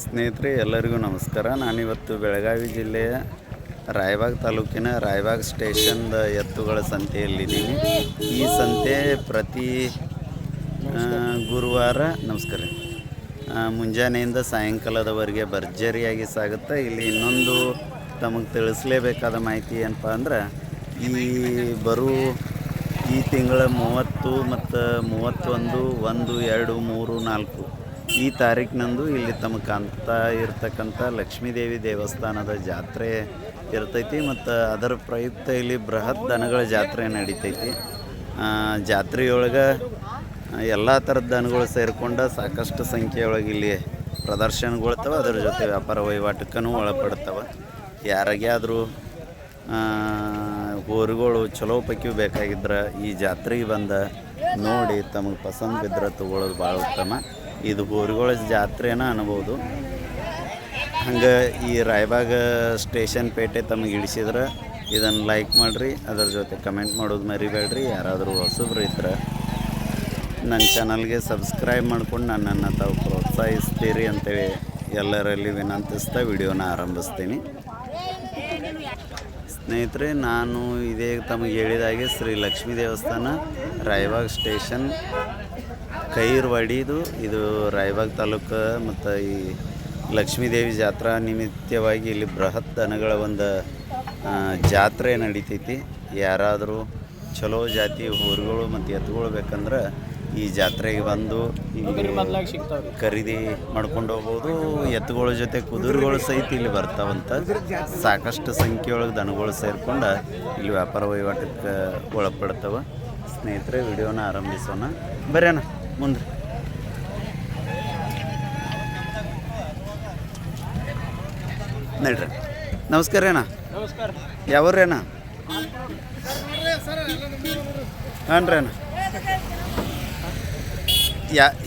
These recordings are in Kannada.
ಸ್ನೇಹಿತರೆ ಎಲ್ಲರಿಗೂ ನಮಸ್ಕಾರ. ನಾನಿವತ್ತು ಬೆಳಗಾವಿ ಜಿಲ್ಲೆಯ ರಾಯಬಾಗ್ ತಾಲೂಕಿನ ರಾಯಬಾಗ್ ಸ್ಟೇಷನ್ದ ಎತ್ತುಗಳ ಸಂತೆಯಲ್ಲಿದ್ದೀನಿ. ಈ ಸಂತೆ ಪ್ರತಿ ಗುರುವಾರ ನಮಸ್ಕಾರ ಮುಂಜಾನೆಯಿಂದ ಸಾಯಂಕಾಲದವರೆಗೆ ಭರ್ಜರಿಯಾಗಿ ಸಾಗುತ್ತೆ. ಇಲ್ಲಿ ಇನ್ನೊಂದು ತಮಗೆ ತಿಳಿಸಲೇಬೇಕಾದ ಮಾಹಿತಿ ಏನಪ್ಪ ಅಂದ್ರೆ, ಈ ತಿಂಗಳ 30 ಮತ್ತು 31, 1, 2, 3, 4 ಈ ತಾರೀಕಿನಂದು ಇಲ್ಲಿ ತಮಗೆ ಕಾಣ್ತಾ ಇರ್ತಕ್ಕಂಥ ಲಕ್ಷ್ಮೀದೇವಿ ದೇವಸ್ಥಾನದ ಜಾತ್ರೆ ಇರ್ತೈತಿ. ಮತ್ತು ಅದರ ಪ್ರಯುಕ್ತ ಇಲ್ಲಿ ಬೃಹತ್ ದನಗಳ ಜಾತ್ರೆ ನಡಿತೈತಿ. ಜಾತ್ರೆಯೊಳಗೆ ಎಲ್ಲ ಥರದ ದನಗಳು ಸೇರಿಕೊಂಡು ಸಾಕಷ್ಟು ಸಂಖ್ಯೆಯೊಳಗೆ ಇಲ್ಲಿ ಪ್ರದರ್ಶನಗೊಳ್ತವೆ. ಅದರ ಜೊತೆ ವ್ಯಾಪಾರ ವಹಿವಾಟಕ್ಕೂ ಒಳಪಡ್ತವೆ. ಯಾರಿಗಾದರೂ ಹೋರಿಗಳು ಚಲೋ ಪೈಕಿ ಬೇಕಾಗಿದ್ರೆ ಈ ಜಾತ್ರೆಗೆ ಬಂದ ನೋಡಿ ತಮಗೆ ಪಸಂದ್ ಬಿದ್ದರೆ ತೊಗೊಳ್ಳೋದು ಭಾಳ ಉತ್ತಮ. ಇದು ಹೋರಿಗಳ ಜಾತ್ರೆನ ಅನ್ಬೋದು. ಹಂಗೆ ಈ ರಾಯಬಾಗ ಸ್ಟೇಷನ್ ಪೇಟೆ ತಮಗೆ ಇಳಿಸಿದ್ರೆ ಇದನ್ನು ಲೈಕ್ ಮಾಡಿರಿ, ಅದರ ಜೊತೆ ಕಮೆಂಟ್ ಮಾಡೋದು ಮರಿಬೇಡ್ರಿ. ಯಾರಾದರೂ ಹೊಸಬ್ರು ಇದ್ರೆ ನನ್ನ ಚಾನಲ್ಗೆ ಸಬ್ಸ್ಕ್ರೈಬ್ ಮಾಡ್ಕೊಂಡು ನನ್ನನ್ನು ತಾವು ಪ್ರೋತ್ಸಾಹಿಸ್ತೀರಿ ಅಂತೇಳಿ ಎಲ್ಲರಲ್ಲಿ ವಿನಂತಿಸ್ತಾ ವಿಡಿಯೋನ ಆರಂಭಿಸ್ತೀನಿ. ಸ್ನೇಹಿತರೆ, ನಾನು ಇದೇ ತಮಗೆ ಹೇಳಿದಾಗೆ ಶ್ರೀ ಲಕ್ಷ್ಮೀ ದೇವಸ್ಥಾನ ರಾಯಬಾಗ್ ಸ್ಟೇಷನ್ ಕೈರ್ವಾಡಿದು. ಇದು ರಾಯಬಾಗ್ ತಾಲೂಕು. ಮತ್ತು ಈ ಲಕ್ಷ್ಮೀದೇವಿ ಜಾತ್ರಾ ನಿಮಿತ್ತವಾಗಿ ಇಲ್ಲಿ ಬೃಹತ್ ದನಗಳ ಒಂದು ಜಾತ್ರೆ ನಡೀತೈತಿ. ಯಾರಾದರೂ ಚಲೋ ಜಾತಿ ಹೋರಿಗಳು ಮತ್ತು ಎತ್ತುಗಳು ಬೇಕಂದ್ರೆ ಈ ಜಾತ್ರೆಗೆ ಬಂದು ಖರೀದಿ ಮಾಡ್ಕೊಂಡು ಹೋಗ್ಬೋದು. ಎತ್ತುಗಳ ಜೊತೆ ಕುದುರೆಗಳು ಸಹಿತ ಇಲ್ಲಿ ಬರ್ತಾವಂತ. ಸಾಕಷ್ಟು ಸಂಖ್ಯೆಯೊಳಗೆ ದನಗಳು ಸೇರ್ಕೊಂಡು ಇಲ್ಲಿ ವ್ಯಾಪಾರ ವಹಿವಾಟಕ್ಕೆ ಒಳಪಡ್ತವೆ. ಸ್ನೇಹಿತರೆ, ವಿಡಿಯೋನ ಆರಂಭಿಸೋಣ. ಬರ್ಯಾನ ಮುಂದೆ. ನಡ್ರಿ. ನಮಸ್ಕಾರ ಅಣ್ಣ. ಯಾವ್ರಿ ಅಣ್ಣ? ಹಾಂ ರೀ ಅಣ್ಣ.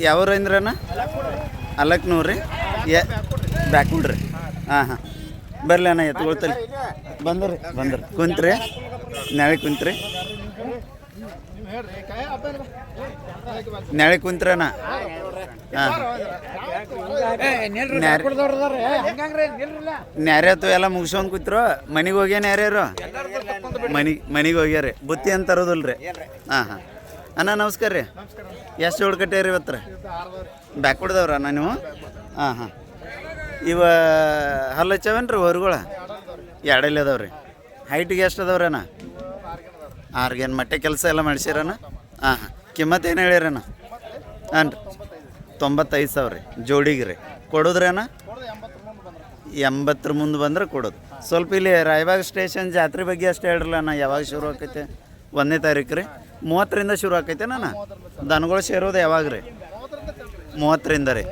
ಯಾವ್ರ ಅಂದ್ರಣ್ಣ? ಅಲ್ಲಕ್ನೂರು ರೀ. ಬ್ಯಾಕ್ನೂಡ್ರಿ. ಹಾಂ ಬರ್ಲಿ ಅಣ್ಣ. ಎತ್ಕೊಳ್ತಲ್ಲಿ ಬಂದ್ರಿ ಕುಂತ್ರಿ. ನಾಳೆ ಕುಂತ್ರಿ. ನಾಳೆ ಕುಂತ್ರಣ್ಣ. ಹಾಂ ನ್ಯಾರ್ಯಾತು ಎಲ್ಲ ಮುಗಿಸ್ಕೊಂಡು ಕೂತ್ರು. ಮನೆಗೆ ಹೋಗ್ಯಾನ ಯಾರ್ಯಾರು? ಮನೆಗೆ ಹೋಗ್ಯಾರಿ. ಬುತ್ತಿ ಅಂತ ತರೋದಿಲ್ಲ ರೀ. ಹಾಂ ಅಣ್ಣ ನಮಸ್ಕಾರ ರೀ. ಎಷ್ಟು ಜೋಡ್ ಕಟ್ಟೇರಿ ಇವತ್ತು? ಬ್ಯಾಕ್ ಹೊಡ್ದವ್ರ ಅಣ್ಣ ನೀವು? ಹಾಂ ಇವ ಹಲ್ಲು ಹಚ್ಚವೇನು ರೀ ಹೊರಗಳ? ಎರಡಲ್ಲಿ ಅದಾವ್ರಿ. ಹೈಟಿಗೆ ಎಷ್ಟು ಅದಾವ್ರಿ ಅಣ್ಣ? 6 ಮಟ್ಟೆ ಕೆಲಸ ಎಲ್ಲ ಮಾಡಿಸಿರಣ್ಣ? ಹಾಂ ಕಿಮ್ಮತ್ತು ಏನು ಹೇಳಿರಣ್ಣ? ಹಾಂ ರೀ 95,000 ರೀ ಜೋಡಿಗೆ ರೀ. ಕೊಡೋದ್ರಿ ಅಣ್ಣ? 80 ಮುಂದೆ ಬಂದ್ರೆ ಕೊಡೋದು. ಸ್ವಲ್ಪ ಇಲ್ಲಿ ರಾಯಬಾಗ್ ಸ್ಟೇಷನ್ ಜಾತ್ರೆ ಬಗ್ಗೆ ಅಷ್ಟು ಹೇಳ್ರಲ್ಲ ಅಣ್ಣ. ಯಾವಾಗ ಶುರು ಆಕೈತೆ? 1ನೇ ತಾರೀಕು ರೀ. 30ರಿಂದ ಶುರು ಆಕೈತೆ ಅಣ್ಣ. ದನಗಳು ಸೇರೋದು ಯಾವಾಗ ರೀ? 30ರಿಂದ ರೀ.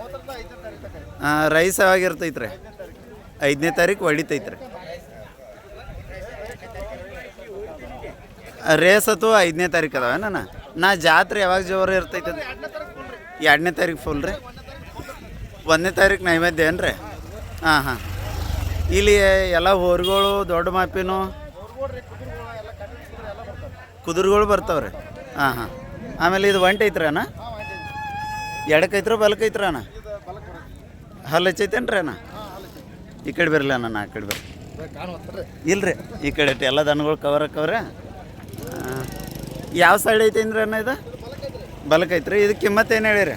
ರೈಸ್ ಯಾವಾಗ ಇರ್ತೈತೆ ರೀ? 5ನೇ ತಾರೀಕು ಹೊಡಿತೈತೆ ರೀ. ರೇಸ್ ಅಥವಾ 5ನೇ ತಾರೀಕು ಅದಾವೆ ನಾ ಜಾತ್ರೆ ಯಾವಾಗ ಜೋರು ಇರ್ತೈತೆ? 2ನೇ ತಾರೀಕು ಫುಲ್ ರೀ. 1ನೇ ತಾರೀಕು ನೈವೇದ್ಯ ಏನು ರೀ? ಹಾಂ ಇಲ್ಲಿ ಎಲ್ಲ ಹೋರಿಗಳು ದೊಡ್ಡ ಮಾಪಿನೂ ಕುದುರೆಗಳು ಬರ್ತಾವೆ ರೀ. ಹಾಂ ಆಮೇಲೆ ಇದು ಒಂಟೆ ಐತ್ರಿ ಅಣ್ಣ? ಎಡಕ್ಕೈತ್ರ ಬಲಕ್ಕೈತ್ರ ಅಣ್ಣ? ಹಲ್ಲು ಹಚ್ಚೈತೇನು ರೀ ಅಣ್ಣ? ಈ ಕಡೆ ಬರಲಿ ಅಣ್ಣ. ಆ ಕಡೆ ಬರ್ರಿ. ಇಲ್ರಿ ಈ ಕಡೆ ಎಲ್ಲ ದನಗಳು ಕವರ. ಯಾವ ಸೈಡ್ ಐತೆ ಅಂದ್ರೆ ಅಣ್ಣ? ಇದು ಬಲಕ್ಕೈತ್ರಿ. ಇದು ಕಿಮ್ಮತ್ತು ಏನು ಹೇಳಿರಿ?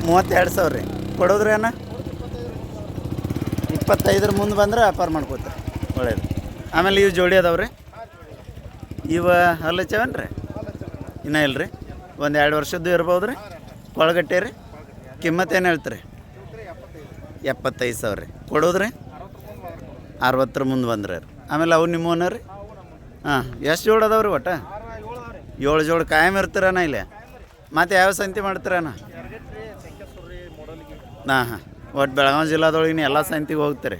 32,000 ರೀ. ಕೊಡೋದ್ರಿ ಅಣ್ಣ? 25 ಮುಂದೆ ಬಂದ್ರೆ ವ್ಯಾಪಾರ ಮಾಡ್ಕೋತಾರೆ. ಒಳ್ಳೇದು. ಆಮೇಲೆ ಇವು ಜೋಡಿ ಅದಾವ್ರಿ. ಇವ ಹಲ್ಲು ಹಚ್ಚವೇನು ರೀ? ಇನ್ನೂ ಇಲ್ಲ ರೀ. 1-2 ವರ್ಷದ್ದು ಇರ್ಬೋದು ರೀ. ಕೊಳಗಟ್ಟೆ ರೀ. ಕಿಮ್ಮತ್ತು ಏನು ಹೇಳ್ತೀರಿ? 75,000 ರೀ. ಕೊಡೋದ್ರಿ? 60 ಮುಂದೆ ಬಂದ್ರೆ ರೀ. ಆಮೇಲೆ ಅವು ನಿಮ್ಮವನ್ನ ರೀ? ಹಾಂ ಎಷ್ಟು ಜೋಡು ಅದಾವ್ರಿ? ಒಟ್ಟು 7 ಜೋಡು ಕಾಯಂ ಇರ್ತೀರಣ್ಣ ಇಲ್ಲಿ? ಮತ್ತು ಯಾವ ಸಂತೆ ಮಾಡ್ತೀರಣ್ಣ? ಹಾಂ ಒಟ್ಟು ಬೆಳಗಾವಿ ಜಿಲ್ಲಾದೊಳಗಿನ ಎಲ್ಲ ಸಂತಿಗೆ ಹೋಗ್ತೀರಿ?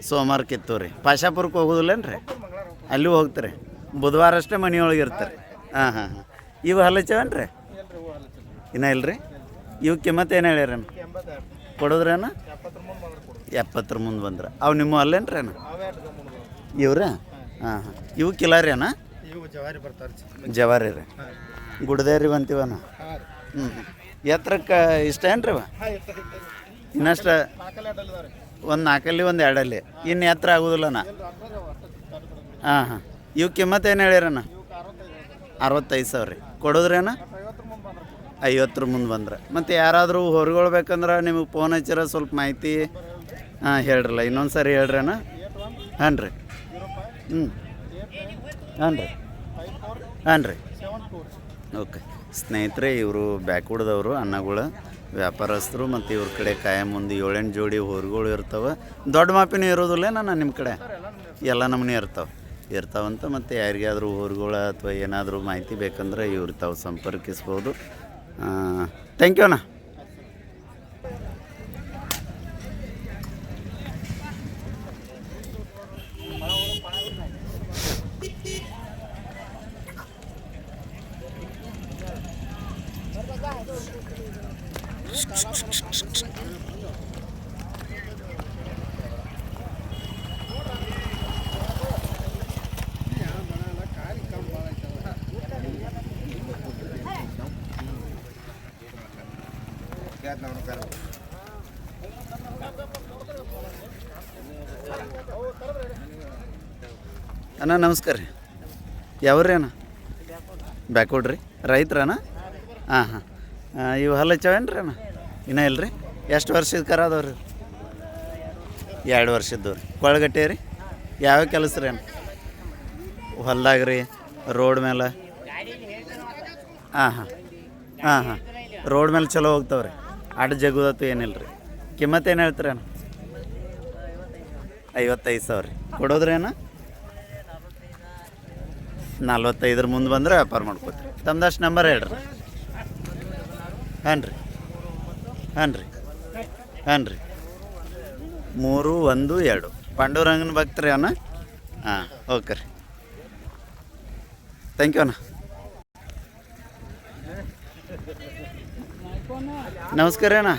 ಸೋಮವಾರ ಕಿತ್ತೂರಿ. ಪಾಶಾಪುರಕ್ಕೆ ಹೋಗೋದಿಲ್ಲೇನು ರೀ? ಅಲ್ಲೂ ಹೋಗ್ತೀರಿ? ಬುಧವಾರ ಅಷ್ಟೇ ಮನೆಯೊಳಗೆ ಇರ್ತಾರೆ. ಹಾಂ ಇವು ಹಲ್ಲು ಹಚ್ಚವೇನು ರೀ? ಇನ್ನೂ ಇಲ್ಲ ರೀ. ಇವು ಕಿಮ್ಮತ್ತು ಏನು ಹೇಳ್ಯಾರಣ್ಣ? ಕೊಡೋದ್ರಿ ಅಣ್ಣ? 70 ಮುಂದೆ ಬಂದ್ರೆ. ಅವು ನಿಮ್ಮ ಅಲ್ಲೇನು ರೀ ಅಣ್ಣ? ಇವ್ರ? ಹಾಂ ಇವು ಕಿಲಾರಿ ಅಣ್ಣ? ಜವಾರಿ ರೀ. ಗುಡ್ದೇರಿ ಬಂತೀವಣ್ಣ. ಎತ್ತರಕ್ಕೆ ಇಷ್ಟ ಏನ್ರಿ ಅವ ಇನ್ನಷ್ಟು ಒಂದು 4 ಒಂದು 2 ಇನ್ನು ಎತ್ತರ ಆಗೋದಿಲ್ಲಣ್ಣ. ಹಾಂ ಹಾಂ ಇವು ಕಿಮ್ಮತ್ತು ಏನು ಹೇಳಿರಣ್ಣ? 65,000 ರೀ. ಕೊಡೋದ್ರೇನ 50 ಮುಂದೆ ಬಂದ್ರೆ. ಮತ್ತು ಯಾರಾದರೂ ಹೊರಗಳು ಬೇಕಂದ್ರೆ ನಿಮಗೆ ಫೋನ್ ಹಚ್ಚಿರ ಸ್ವಲ್ಪ ಮಾಹಿತಿ ಹೇಳ್ರಲ್ಲ ಇನ್ನೊಂದು ಸರಿ ಹೇಳ್ರಣ್ಣ. ಹಾಂ ರೀ ಹಾಂ ರೀ ಹಾಂ ರೀ ಓಕೆ ಸ್ನೇಹಿತರೆ, ಇವರು ಬ್ಯಾಕ್ವುಡ್ದವರು ಅಣ್ಣಗಳು ವ್ಯಾಪಾರಸ್ಥರು. ಮತ್ತು ಇವ್ರ ಕಡೆ ಕಾಯಂ ಒಂದು 7-8 ಜೋಡಿ ಹೊರಗಳು ಇರ್ತಾವೆ. ದೊಡ್ಡ ಮಾಪಿನೂ ಇರೋದಿಲ್ಲ ನಿಮ್ಮ ಕಡೆ ಎಲ್ಲ ನಮೂನೆ ಇರ್ತಾವಂತ. ಮತ್ತು ಯಾರಿಗಾದರೂ ಹೊರಗಳು ಅಥವಾ ಏನಾದರೂ ಮಾಹಿತಿ ಬೇಕಂದ್ರೆ ಇವ್ರು ತಾವು ಸಂಪರ್ಕಿಸ್ಬೋದು. ಥ್ಯಾಂಕ್ ಯು ಅಣ್ಣ. ಅಣ್ಣ ನಮಸ್ಕಾರ ರೀ. ಯಾವ್ರಿ ಅಣ್ಣ? ಬ್ಯಾಕ್ವರ್ಡ್ ರೀ. ರೈತ್ರಣ್ಣ? ಹಾಂ ಹಾಂ ಇವು ಹಲ್ಲ ಹಚ್ಚವೇನು ರೀ ಅಣ್ಣ? ಇನ್ನೂ ಇಲ್ಲ ರೀ. ಎಷ್ಟು ವರ್ಷದ ಕರ ಅದಾವ್ರಿ? 2 ವರ್ಷದ್ದು ರೀ. ಕೊಳಗಟ್ಟೆ ರೀ. ಯಾವ ಕೆಲಸ ರೀ ಅಣ್ಣ? ಹೊಲ್ದಾಗ ರೀ? ರೋಡ್ ಮೇಲೆ? ಹಾಂ ಹಾಂ ಹಾಂ ಹಾಂ ರೋಡ್ ಮೇಲೆ ಚಲೋ ಹೋಗ್ತಾವೆ ರೀ. ಅಡ್ಡ ಜಗುದತ್ತು ಏನಿಲ್ಲ ರೀ. ಕಿಮ್ಮತ್ತು ಏನು ಹೇಳ್ತೀರಿ ಅಣ್ಣ? 55,000 ರೀ. ಕೊಡೋದ್ರಿ ಅಣ್ಣ? 45 ಮುಂದೆ ಬಂದರೆ ವ್ಯಾಪಾರ ಮಾಡ್ಕೋತೀರಿ. ತಮ್ದಷ್ಟು ನಂಬರ್ ಹೇಳ್ರಿ. ಹಾಂ ರೀ ಹಾಂ ರೀ ಹಾಂ ರೀ 312 ಪಾಂಡುರಂಗನ ಭಕ್ತರಿ ಅಣ್ಣ? ಹಾಂ ಓಕೆ ರೀ. ಥ್ಯಾಂಕ್ ಯು ಅಣ್ಣ. ನಮಸ್ಕಾರ ಅಣ್ಣ.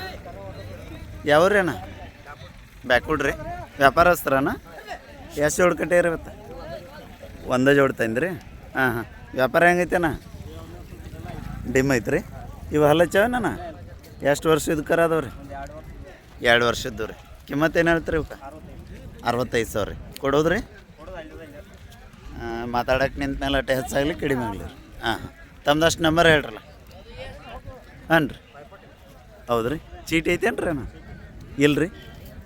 ಯಾವ್ರಿ ಅಣ್ಣ? ಬ್ಯಾಕ್ವುಡ್ ರೀ. ವ್ಯಾಪಾರಸ್ಥರಣ್ಣ? ಎಷ್ಟು ಜೋಡಿ ಕಟ್ಟೇರಿ ಇವತ್ತು? ಒಂದೇ ಜೋಡಿ ತಂದ್ರಿ? ಹಾಂ ಹಾಂ ವ್ಯಾಪಾರ ಹೆಂಗೈತೆ ಅಣ್ಣ? ಡಿಮ್ ಐತ್ರಿ. ಇವು ಹಲ್ಲ ಹಚ್ಚವೇನಣ್ಣ? ಎಷ್ಟು ವರ್ಷದ ಕರ ಅದಾವ ರೀ? 2 ವರ್ಷದ್ದು ರೀ. ಕಿಮ್ಮತ್ತು ಏನು ಹೇಳ್ತೀರಿ ಇವಕ್ಕೆ? 65,000 ರೀ. ಕೊಡೋದ್ರಿ? ಮಾತಾಡೋಕೆ ನಿಂತ ಮೇಲೆ ಅಟ್ಟೆ ಹೆಚ್ಚಾಗಲಿ ಕಡಿಮೆ ಆಗಲಿ ರೀ. ಹಾಂ ಹಾಂ ತಮ್ದಷ್ಟು ನಂಬರ್ ಹೇಳ್ರಲ್ಲ. ಹಾಂ ರೀ ಹೌದು ರೀ. ಚೀಟಿ ಐತೇನು ರೀ ಅಣ್ಣ? ಇಲ್ಲ ರೀ.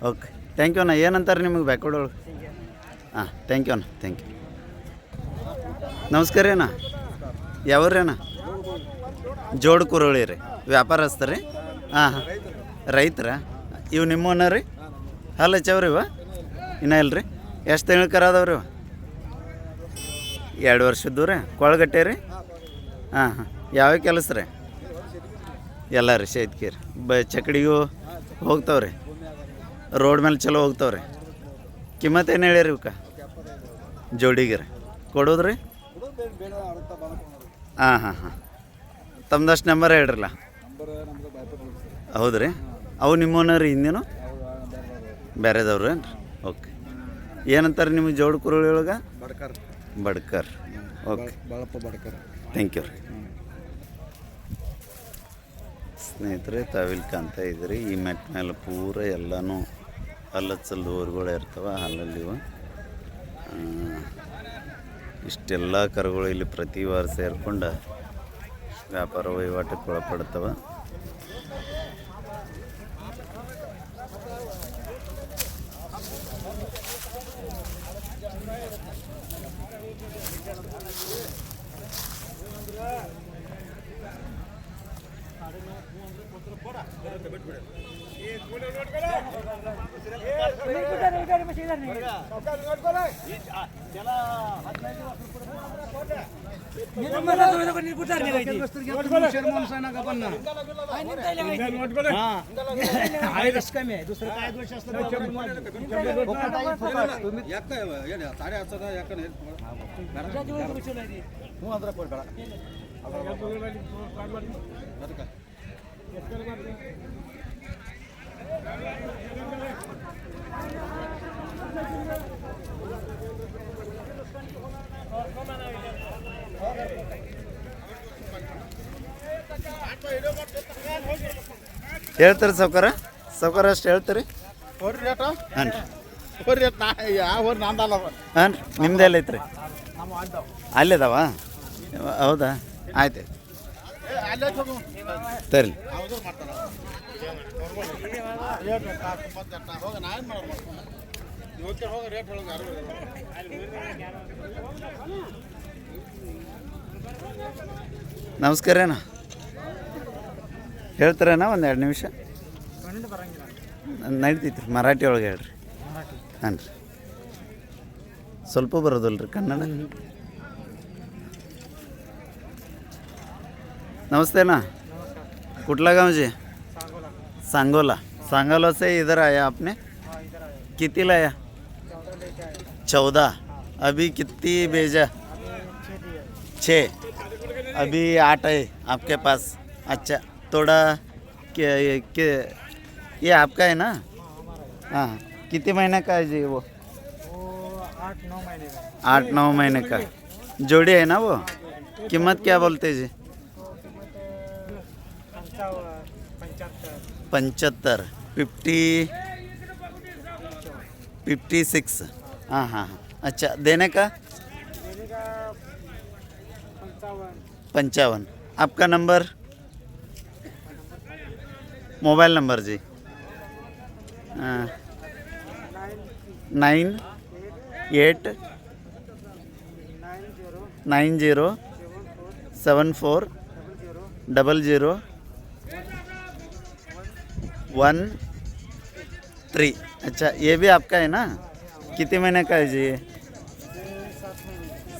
ಓಕೆ ಥ್ಯಾಂಕ್ ಯು ಅಣ್ಣ. ಏನಂತಾರೆ ನಿಮಗೆ ಬ್ಯಾಕ್ವರ್ಡ್ ಒಳಗೆ? ಹಾಂ ಥ್ಯಾಂಕ್ ಯು ಅಣ್ಣ. Thank you. ನಮಸ್ಕಾರ ರೀ ಅಣ್ಣ. ಯಾವ್ರಿ ಅಣ್ಣ? ಜೋಡು ಕುರುಳಿ ರೀ. ವ್ಯಾಪಾರಸ್ಥ ರೀ? ಹಾಂ ಹಾಂ ರೈತರ? ಇವು ನಿಮ್ಮನ್ನ ರೀ? ಹಲ್ಲ ಹಚ್ಚವ್ರಿ ಇವ? ಇನ್ನೂ ಇಲ್ಲ ರೀ. ಎಷ್ಟು ತಿಂಗಳು ಕರ ಅದಾವ್ರಿ ಇವ? 2 ವರ್ಷದ್ದು ರೀ. ಕೊಳಗಟ್ಟೆ ರೀ? ಹಾಂ ಹಾಂ ಯಾವ ಕೆಲಸ ರೀ? ಎಲ್ಲ ರೀ ಶೈತ್ಕಿ ರೀ. ಚಕಡಿಗೂ ಹೋಗ್ತಾವ್ರಿ. ರೋಡ್ ಮೇಲೆ ಚಲೋ ಹೋಗ್ತಾವ್ರಿ. ಕಿಮ್ಮತ್ತು ಏನು ಹೇಳಿರಿ ಇವಕ್ಕೆ? ಜೋಡಿಗೆ ರೀ. ಕೊಡೋದ್ರಿ? ಹಾಂ ಹಾಂ ಹಾಂ ತಮ್ದಷ್ಟು ನಂಬರ್ ಹೇಳ್ರಲ್ಲ. ಹೌದು ರೀ. ಅವು ನಿಮ್ಮನ್ನ ರೀ? ಹಿಂದೇನು ಬೇರೆದವ್ರು ಏನು ರೀ? ಓಕೆ ಏನಂತಾರೆ ನಿಮಗೆ ಜೋಡು ಕುರುಳಿ ಒಳಗೆ? ಬಡ್ಕರ್. ಓಕೆ ಥ್ಯಾಂಕ್ ಯು ರೀ. ಸ್ನೇಹಿತರೆ ತಾವಿಲ್ಲಿ ಕಾಣ್ತಾ ಇದ್ರಿ ಈ ಮೆಟ್ ಮೇಲೆ ಪೂರ ಎಲ್ಲನೂ ಹಲ್ಲಚ್ಚಲ್ದು ಊರುಗಳು ಇರ್ತವೆ. ಹಲ್ಲಲ್ಲಿವ ಇಷ್ಟೆಲ್ಲ ಕರುಗಳು ಇಲ್ಲಿ ಪ್ರತಿ ವಾರ ಸೇರ್ಕೊಂಡು ವ್ಯಾಪಾರ ವಹಿವಾಟಕ್ಕೆ ಒಳಪಡ್ತವೆ. ಹೇಳ್ತಾರೆ ಸಾವ್ಕಾರ ಅಷ್ಟು ಹೇಳ್ತೀರಿ ಹೋರಿ ರೇಟ ಹಾಂ ರೀ ಹೋರಿ ರೇಟ್ ಯಾವ ಹೋರಿ ನಂದಲ್ಲ ಹಾಂ ರೀ ನಿಮ್ದೆಲ್ಲ ಐತ್ರಿ ನಮ್ಮ ಅಂದವು ಅಲ್ಲಿದಾವ ಹೌದಾ ಆಯ್ತು ಅಲ್ಲೇ ಹೋಗು ತರಲಿ ಹೌದು ಮಾಡ್ತಾರ ಹೋಗ ನಾ ಏನು ಮಾಡೋದು ಇವತ್ತೇ ಹೋಗಿ ರೇಟ್ ಹೇಳೋದು ಯಾರು ನಮಸ್ಕಾರ ಅಣ್ಣ ಹೇಳ್ತಾರೇನ ಒಂದು 2 ನಿಮಿಷ ನಡೀತೈತಿ ರೀ ಮರಾಠಿ ಒಳಗೆ ಹೇಳ್ರಿ ಹಾಂ ರೀ ಸ್ವಲ್ಪ ಬರೋದಲ್ಲ ರೀ ಕನ್ನಡ नमस्ते ना कुठला गाँव जी सांगोला से इधर आया आपने कितनी लाया 14 अभी कितनी भेजा 6 अभी 8 है आपके पास अच्छा थोड़ा ये आपका है ना हाँ कितने महीने का है जी वो 8-9 महीने का जोड़ी है ना वो कीमत क्या बोलते जी 75 56 हाँ हाँ अच्छा देने का 55 आपका नंबर मोबाइल नंबर जी 98 अच्छा ये भी आपका है ना कितने महीने का है जी ये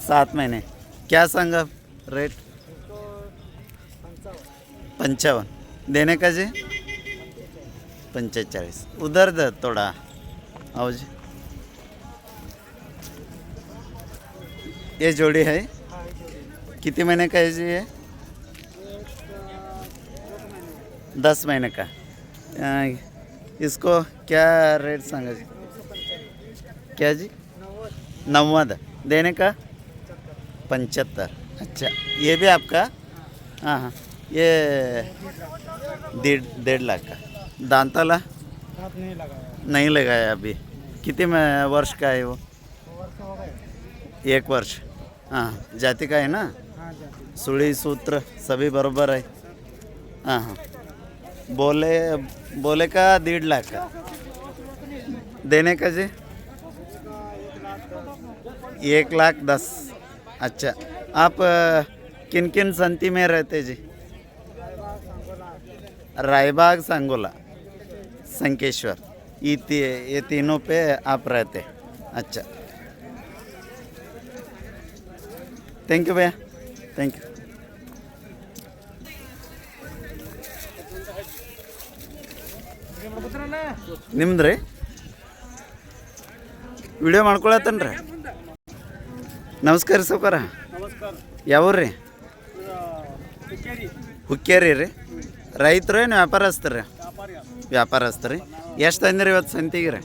7 महीने क्या संग रेट 55 देने का जी 45 उधर दे थोड़ा आओ जी ये जोड़ी है कितने महीने का है जी ये 10 महीने का इसको क्या रेट संग जी क्या जी 90 देने का 75 अच्छा ये भी आपका हाँ हाँ ये 1.5 लाख का दांताला नहीं लगाया अभी कितने वर्ष का है वो 1 वर्ष हाँ जाति का है ना सुड़ी सूत्र सभी बराबर है हाँ हाँ बोले का 1.5 लाख का देने का जी 1,10,000 अच्छा आप किन किन संति में रहते जी रायबाग सांगोला संकेश्वर ये तीनों पे आप रहते अच्छा थैंक यू भैया थैंक यू ನಿಮ್ದು ರೀ ವಿಡಿಯೋ ಮಾಡ್ಕೊಳತ್ತನ್ರಿ ನಮಸ್ಕಾರ ಸಾವ್ಕಾರ ಯಾವ್ರಿ ಹುಕ್ಕೇರಿ ರೀ ರೈತರು ಏನು ವ್ಯಾಪಾರಸ್ಥರು ವ್ಯಾಪಾರಸ್ಥರು ಎಷ್ಟು ತಂದಿರಿ ಇವತ್ತು ಸಂತಿಗೆ ರೀ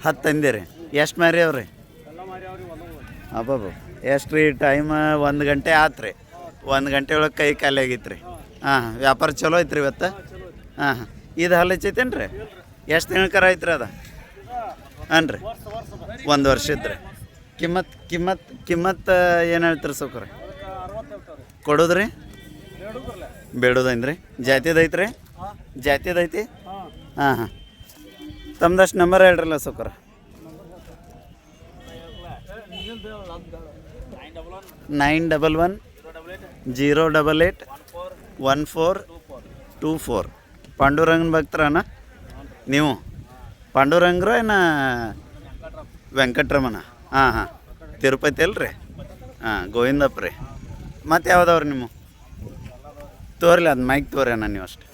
10 ತಂದಿರಿ ಎಷ್ಟು ಮಾರಿ ಅವ್ರಿ ಅಬ್ಬಬ್ಬ ಎಷ್ಟು ರೀ ಟೈಮ್ 1 ಗಂಟೆ ಆತು ರೀ 1 ಗಂಟೆ ಒಳಗೆ ಕೈ ಖಾಲಿ ಆಗೈತೆ ರೀ ಹಾಂ ವ್ಯಾಪಾರ ಚಲೋ ಐತ್ರಿ ಇವತ್ತು ಹಾಂ ಹಾಂ ಇದು ಹಲ್ಲು ಹಚ್ಚೈತೇನು ರೀ ಎಷ್ಟು ತಿಂಗ್ಳಕರ ಐತ್ರಿ ಅದ ಹಾಂ ರೀ 1 ವರ್ಷ ಇದ್ರಿ ಕಿಮ್ಮತ್ ಏನು ಹೇಳ್ತೀರಿ ಸಾವ್ಕಾರ ಕೊಡೋದ್ರಿ ಬೇಡೋದೈನ್ರಿ ಜಾತಿದೈತ್ರಿ ಜಾತಿದೈತಿ ಹಾಂ ಹಾಂ ತಮ್ದಷ್ಟು ನಂಬರ್ ಹೇಳ್ರಲ್ಲ ಸಾವ್ಕಾರ 911-088-1424 ಪಾಂಡುರಂಗನ ಭಕ್ತರಣ್ಣ ನೀವು ಪಾಂಡುರಂಗರು ಏನ ವೆಂಕಟರಮಣ ಹಾಂ ಹಾಂ ತಿರುಪತಿ ಅಲ್ರಿ ಹಾಂ ಗೋವಿಂದಪ್ಪ ರೀ ಮತ್ತು ಯಾವ್ದವ್ರಿ ನಿಮ್ಮ ತೋರ್ಲಿ ಅದು ಮೈಕ್ ತೋರಿ ಅಣ್ಣ ನೀವು ಅಷ್ಟು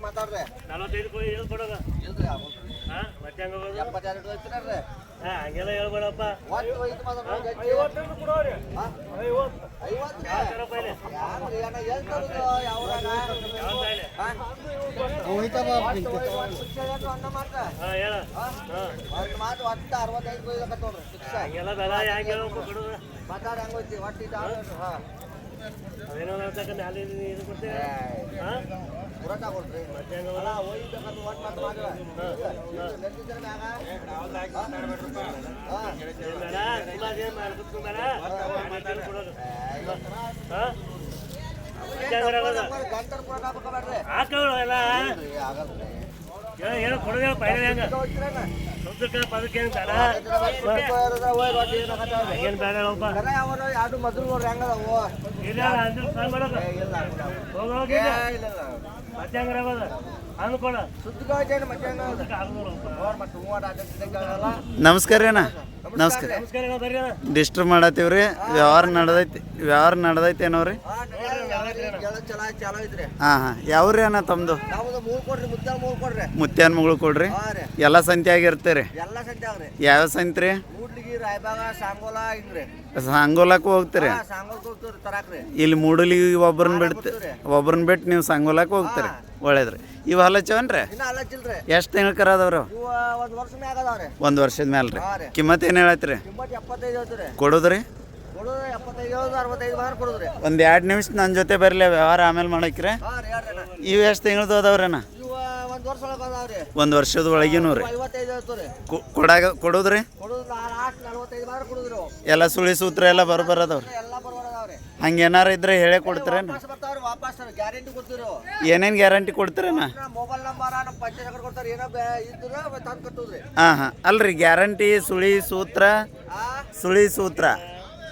ಮಾತಾಡ್ರೆ ಮತ್ತೆ ಹಂಗ ಹೋಗೋದು 72 ಹೋಗ್ತೀರಲ್ರಿ ಹಂಗೆಲ್ಲ ಹೇಳ್ಬೇಡಪ್ಪ ಒಟ್ಟು ಹೋಯ್ತು ಮಾತ್ರ ನೋಡಿ ಗಟ್ಟಿ. 50 ಕೊಡೋರಿ 50 50 ಯಾವ ರೂಪಾಯಿ ಯಾರು ಏನ ಹೇಳ್ತಾರದು ಯಾವ್ರಾಗ ಯಾವ ತಾಯಿಲೆ ಅನ್ನ ಮಾಡ್ತಾ ಹೇಳ ಒಟ್ಟು ಮಾತು ಒಟ್ಟು 65 ಹೋಯ್ಲಕತ್ತವ್ರಿ ಫಿಕ್ಸ್ ಹಂಗೆಲ್ಲ ಬೆಲ ಹೆಂಗೆ ಹೇಳ್ಬೇಕು ಬಿಡುದು ಮಾತಾಡಿ ಹಂಗೋಯ್ತಿ ಒಟ್ಟು ಇದು ಹಾಂ ಅದೇನೋ ಹೇಳ್ತಕ್ಕ ಮ್ಯಾಲೆ ಇದು ಕೊಡ್ತೇವೆ ಪುರಾಟ ಕೊಡ್ರಿ ಮತ್ತೆ ಹಂಗ ಅಲ್ಲ ಹೋಯ್ಬೇಕಂತ ಒಟ್ಟು ಮಾತು ಮಾಡಿದ್ರೆ ನೆಟ್ಟಿದ್ರೆ ಮ್ಯಾಗ ಕೊಡೋದು ಗಂಟರ್ ಪುರಾಟ ಹಾಕೋಬೇಡ್ರಿ ಹಾಕೋಳು ಎಲ್ಲ ಆಗಲ್ರಿ ಹೇಳು ಕೊಡೋದು ಪೈಲ ಹೆಂಗ ಸೌದಕ್ಕೆ ಪದಕ್ಕೆ ಏನು ಬೇಡ ಏನು ಬೇಡ ಒಬ್ಬ ಎರಡು ಮದ್ರು ನೋಡ್ರಿ ಹೆಂಗದವು ಇಲ್ಲ ಅಂದ್ರೆ ಕಾಲ್ ಮಾಡೋದು ಹೋಗಿ ಮತ್ತೆ ಹೆಂಗಾರ ಆಗೋದು ಅನ್ಕೊಳ ಸುದ್ದಿಗೋಯ್ತೇನು ಮತ್ತೆ ಮತ್ತೆ ನಮಸ್ಕಾರ ರೀ ಅಣ್ಣ ನಮಸ್ಕಾರ ನಮಸ್ಕಾರ ಬರ್ರಿ ಡಿಸ್ಟರ್ಬ್ ಮಾಡತ್ತೀವ್ರಿ ವ್ಯವಹಾರ ನಡ್ದೈತೇನೋ ರೀ ಚಲೋ ಐತ್ರಿ ಹಾಂ ಹಾಂ ಯಾವ್ರಿ ಅಣ್ಣ ತಮ್ಮದು ನಮ್ದು 3 ಕೊಡ್ರಿ ಮುದ್ದ 3 ಕೊಡ್ರಿ ಮುತ್ಯಾನ ಮಗಳು ಕೊಡ್ರಿ ಹಾಂ ರೀ ಎಲ್ಲ ಸಂತ್ಯಾಗಿರ್ತೀರಿ ಎಲ್ಲ ಸಂತೆ ಆಗ್ರಿ ಯಾವ ಸಂತ್ರಿ ಮೂಡ್ಲಿಗಿ ರಾಯಬಾಗ ಸಾಂಗೋಲ ಹಿಂಗ್ರಿ ಸಂಗೋಲಕ್ಕೂ ಹೋಗ್ತೀರಿ ಸಾಂಗೋಲ್ ಹೋಗ್ತೀವ್ರಿ ತರಾಕ್ರಿ ಇಲ್ಲಿ ಮೂಡಲಿಗೆ ಒಬ್ಬರನ್ನ ಬಿಟ್ಟು ನೀವು ಸಂಗೋಲಕ್ಕೆ ಹೋಗ್ತೀರಿ ಒಳ್ಳೇದ್ರಿ ಇವು ಹಲಚವನ್ರಿ ಇನ್ನ ಅಲ್ಲಚ್ಚಿಲ್ರಿ ಎಷ್ಟು ತಿಂಗಳು ಕರದವ್ರು ಇವು 1 ವರ್ಷ ಮ್ಯಾಗ ಅದಾವ್ರಿ 1 ವರ್ಷದ ಮೇಲೆ ರೀ ಹಾಂ ರೀ ಕಿಮ್ಮತ್ ಏನು ಹೇಳತ್ರಿ ಕಿಮ್ಮತ್ 75 ಹೇಳ್ತೀರಿ ಕೊಡೋದ್ರಿ ಕೊಡೋದು 75 65 ಬಾರ್ ಕೊಡೋದ್ರಿ ಒಂದು 2 ನಿಮಿಷ ನನ್ನ ಜೊತೆ ಬರಲಿ ವ್ಯವಹಾರ ಆಮೇಲೆ ಮಾಡಕ್ರಿ ಹಾಂ ರೀ ಹೇಳ್ರಿ ಅಣ್ಣ ಇವು ಎಷ್ಟು ತಿಂಗಳದ್ದು ಅದಾವ್ರಣ್ಣ ಇವು 1 ವರ್ಷ ಒಳಗೆ ಅದಾವ್ರಿ 1 ವರ್ಷದ ಒಳಗಿನೂ ರೀ 55 ಹೇಳ್ತೀರಿ ಕೊಡೋದ್ರಿ ಕೊಡೋದು ಲಾಸ್ಟ್ 45 ಬಾರ್ ಕೊಡೋದ್ರಿ ಅವು ಎಲ್ಲ ಸುಳಿ ಸೂತ್ರ ಎಲ್ಲ ಬರೋದವ್ರಿ ಎಲ್ಲ ಬರೋದಾವ್ರಿ ಹಂಗೇನಾರ ಇದ್ರೆ ಹೇಳೇ ಕೊಡ್ತೀರೇನು ವಾಪಸ್ ಬರ್ತಾವ್ರಿ ವಾಪಸ್ ಗ್ಯಾರಂಟಿ ಕೊಡ್ತೀವಿ ಅವು ಏನೇನು ಗ್ಯಾರಂಟಿ ಕೊಡ್ತೀರೇನ ಮೊಬೈಲ್ ನಂಬರ್ ನಮ್ಮ ಪಂಚಾಯತ್ ಕೊಡ್ತಾರೆ ಏನೋ ಇದ್ರೆ ತಂದು ಕಟ್ಟೋದ್ರಿ ಹಾಂ ಹಾಂ ಅಲ್ರಿ ಗ್ಯಾರಂಟಿ ಸುಳಿ ಸೂತ್ರ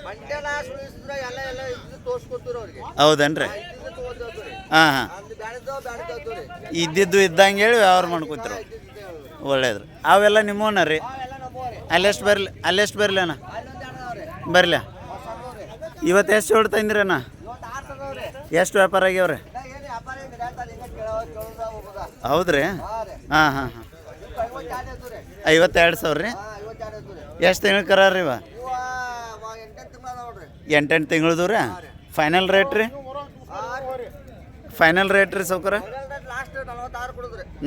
ಮಂಡ್ಯನ ಸುಳಿಸಿದ್ರೆ ಎಲ್ಲ ಇದ್ದು ತೋರಿಸ್ಕೊಡ್ತೀವಿ ಅವ್ರಿಗೆ ಹೌದೇನ್ರಿ ಇದ್ದಿದ್ದು ತಗೊಂಡ್ರಿ ಹಾಂ ಹಾಂ ಅಲ್ಲಿ ಬ್ಯಾಡಿದ್ದು ಇದ್ದಿದ್ದು ಇದ್ದಂಗೆ ಹೇಳಿ ವ್ಯವಹಾರ ಮಾಡ್ಕೊತಿರು ಒಳ್ಳೇದ್ರಿ ಅವೆಲ್ಲ ನಿಮ್ಮವನ್ನ ರೀ ಎಲ್ಲ ನಮ್ಮವ್ರಿ ಅಲ್ಲೆಷ್ಟು ಬರಲಿ ಅಣ್ಣ ಅಲ್ಲೊಂದು ಅಣ್ಣದವ್ರಿ ಬರಲ ಹೊಸದವ್ರಿ ಇವತ್ತು ಎಷ್ಟು ಜೋಡ್ ತಂದಿರಿ ಅಣ್ಣ ಇವತ್ತು 6 ತಗವ್ರಿ ಎಷ್ಟು ವ್ಯಾಪಾರ ಆಗ್ಯಾವ್ರಿ ಏನು ವ್ಯಾಪಾರ ಏನು ಹೇಳ್ತಾರೆ ಹಿಂಗೆ ಕೇಳೋದ ಹೋಗೋದ ಹೌದ್ರಿ ಹಾಂ ರೀ ಹಾಂ ಹಾಂ ಹಾಂ 52 ಸಾವಿರ ರೀ ಎಷ್ಟು ತಿಂಗಳು ಕರಾರ ರೀ ಇವ 8 ತಿಂಗಳದು ರೀ ಫೈನಲ್ ರೇಟ್ ರೀ ಸೌಕರ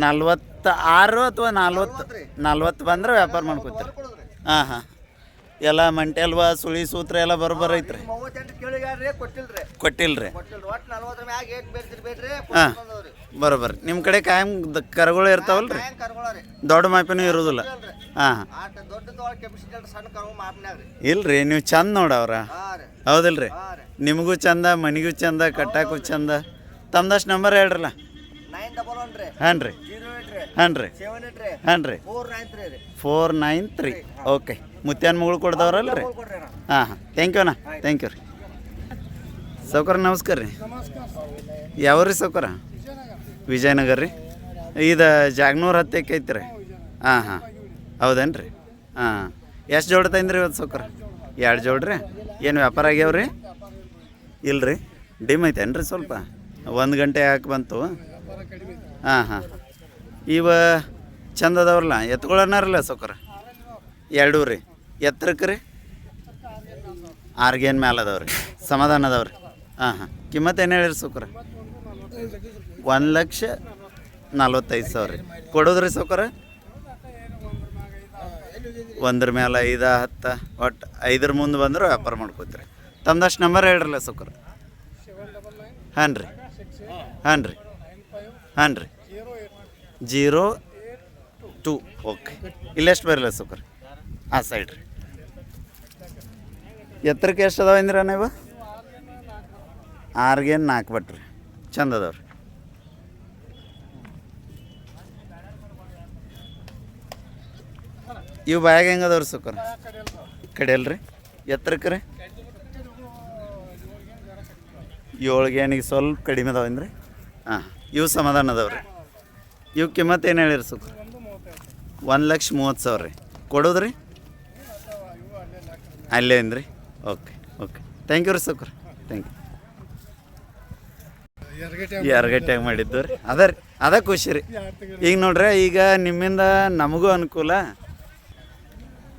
46 ಅಥವಾ 40 ಬಂದ್ರೆ ವ್ಯಾಪಾರ ಮಾಡ್ಕೊತೀರಿ ಹಾಂ ಹಾಂ ಎಲ್ಲ ಮಂಟೆಲ್ವ ಸುಳಿ ಸೂತ್ರ ಎಲ್ಲ ಬರೋಬ್ಬರ ಐತ್ರಿ ಕೊಟ್ಟಿಲ್ರಿ ಹಾಂ ಬರೋಬ್ಬರ ನಿಮ್ಮ ಕಡೆ ಕಾಯಂ ಕರುಗಳು ಇರ್ತಾವಲ್ರಿ ದೊಡ್ಡ ಮಾಪಿನೂ ಇರೋದಿಲ್ಲ ಹಾಂ ಇಲ್ರಿ ನೀವು ಚಂದ ನೋಡವ್ರ ಹೌದಿಲ್ರಿ ನಿಮಗೂ ಚಂದ ಮನಿಗೂ ಚಂದ ಕಟ್ಟಾಕು ಚಂದ ತಮ್ದಷ್ಟು ನಂಬರ್ ಹೇಳ್ರಲ್ಲ ಹಾಂ ರೀ ಹಾಂ ರೀ ಹಾಂ ರೀ 493 ಓಕೆ ಮುತ್ಯಾನ ಮಗಳು ಕೊಡ್ದವ್ರಲ್ಲ ರೀ ಹಾಂ ಹಾಂ ಥ್ಯಾಂಕ್ ಯು ಅಣ್ಣ ಥ್ಯಾಂಕ್ ಯು ರೀ ಸೌಕರ ನಮಸ್ಕಾರ ರೀ ಯಾವ್ರಿ ಸೌಕರ ವಿಜಯನಗರ ರೀ ಇದು ಜಾಗ್ನೂರ್ ಹತ್ತಕ್ಕೆ ಐತ್ರಿ ಹಾಂ ಹಾಂ ಹೌದೇನು ರೀ ಹಾಂ ಎಷ್ಟು ಜೋಡಿ ತಂದ್ರಿ ಇವತ್ತು ಸೌಕರ 2 ಜೋಡ್ರಿ ಏನು ವ್ಯಾಪಾರ ಆಗ್ಯಾವ್ರಿ ಇಲ್ರಿ ಡಿಮ್ ಐತೇನು ರೀ ಸ್ವಲ್ಪ 1 ಗಂಟೆ ಯಾಕೆ ಬಂತು ಹಾಂ ಹಾಂ ಇವ ಚಂದ ಅದಾವ್ರಲ್ಲ ಎತ್ಕೊಳ್ಳೋನಾರಲ್ಲ ಸೌಕರ 2 ರೀ ಎತ್ತರಕ್ಕೆ ರೀ 6 ಗೇನ್ ಮ್ಯಾಲೆ ಅದಾವ್ರಿ ಸಮಾಧಾನ ಅದಾವ್ರಿ ಹಾಂ ಹಾಂ ಕಿಮ್ಮತ್ತು ಏನು ಹೇಳಿರಿ ಸೌಕರ 1,45,000 ರೀ ಕೊಡೋದ್ರಿ ಸೌಕರ 1 ಮೇಲೆ 5 10 ಒಟ್ಟು 5 ಮುಂದೆ ಬಂದ್ರೆ ವ್ಯಾಪಾರ ಮಾಡ್ಕೋತೀರಿ ತಮ್ದಷ್ಟು ನಂಬರ್ ಹೇಳ್ರಲ್ಲ ಸೌಕರ ಹಾಂ ರೀ ಹಾಂ ರೀ ಹಾಂ ರೀ 02 ಓಕೆ ಇಲ್ಲೆಷ್ಟು ಬರಲ್ಲ ಸೌಕರ ಹಾಂ ಸೈಡ್ ರೀ ಎತ್ತರಕ್ಕೆ ಎಷ್ಟು ಅದಾವ ಅಂದಿರ ನೀವು 6 ಗೇನ್ 4 ಬಟ್ರಿ ಚಂದ ಅದಾವ್ರಿ ಇವು ಬ್ಯಾಗ್ ಹೆಂಗೆ ಅದಾವ್ರಿ ಸೌಕರ ಕಡಿಯಲ್ರಿ ಎತ್ತರಕ್ಕೆ ರೀ 7 ಗೇನಿಗೆ ಸ್ವಲ್ಪ ಕಡಿಮೆ ಅದಾವೇನ್ರಿ ಹಾಂ ಇವು ಸಮಾಧಾನ ಅದಾವ್ರಿ ಇವು ಕಿಮ್ಮತ್ತು ಏನು ಹೇಳಿರಿ ಸೌಕರ 1,30,000 ರೀ ಕೊಡೋದ್ರಿ ಅಲ್ಲೇ ಅಂದ್ರಿ ಓಕೆ ಓಕೆ ಥ್ಯಾಂಕ್ ಯು ರೀ ಸೌಕರ ಥ್ಯಾಂಕ್ ಯು ಎರಗಟ್ಯಾಗ ಮಾಡಿದ್ದು ರೀ ಅದ ಖುಷಿ ರೀ. ಈಗ ನೋಡ್ರಿ, ಈಗ ನಿಮ್ಮಿಂದ ನಮಗೂ ಅನುಕೂಲ.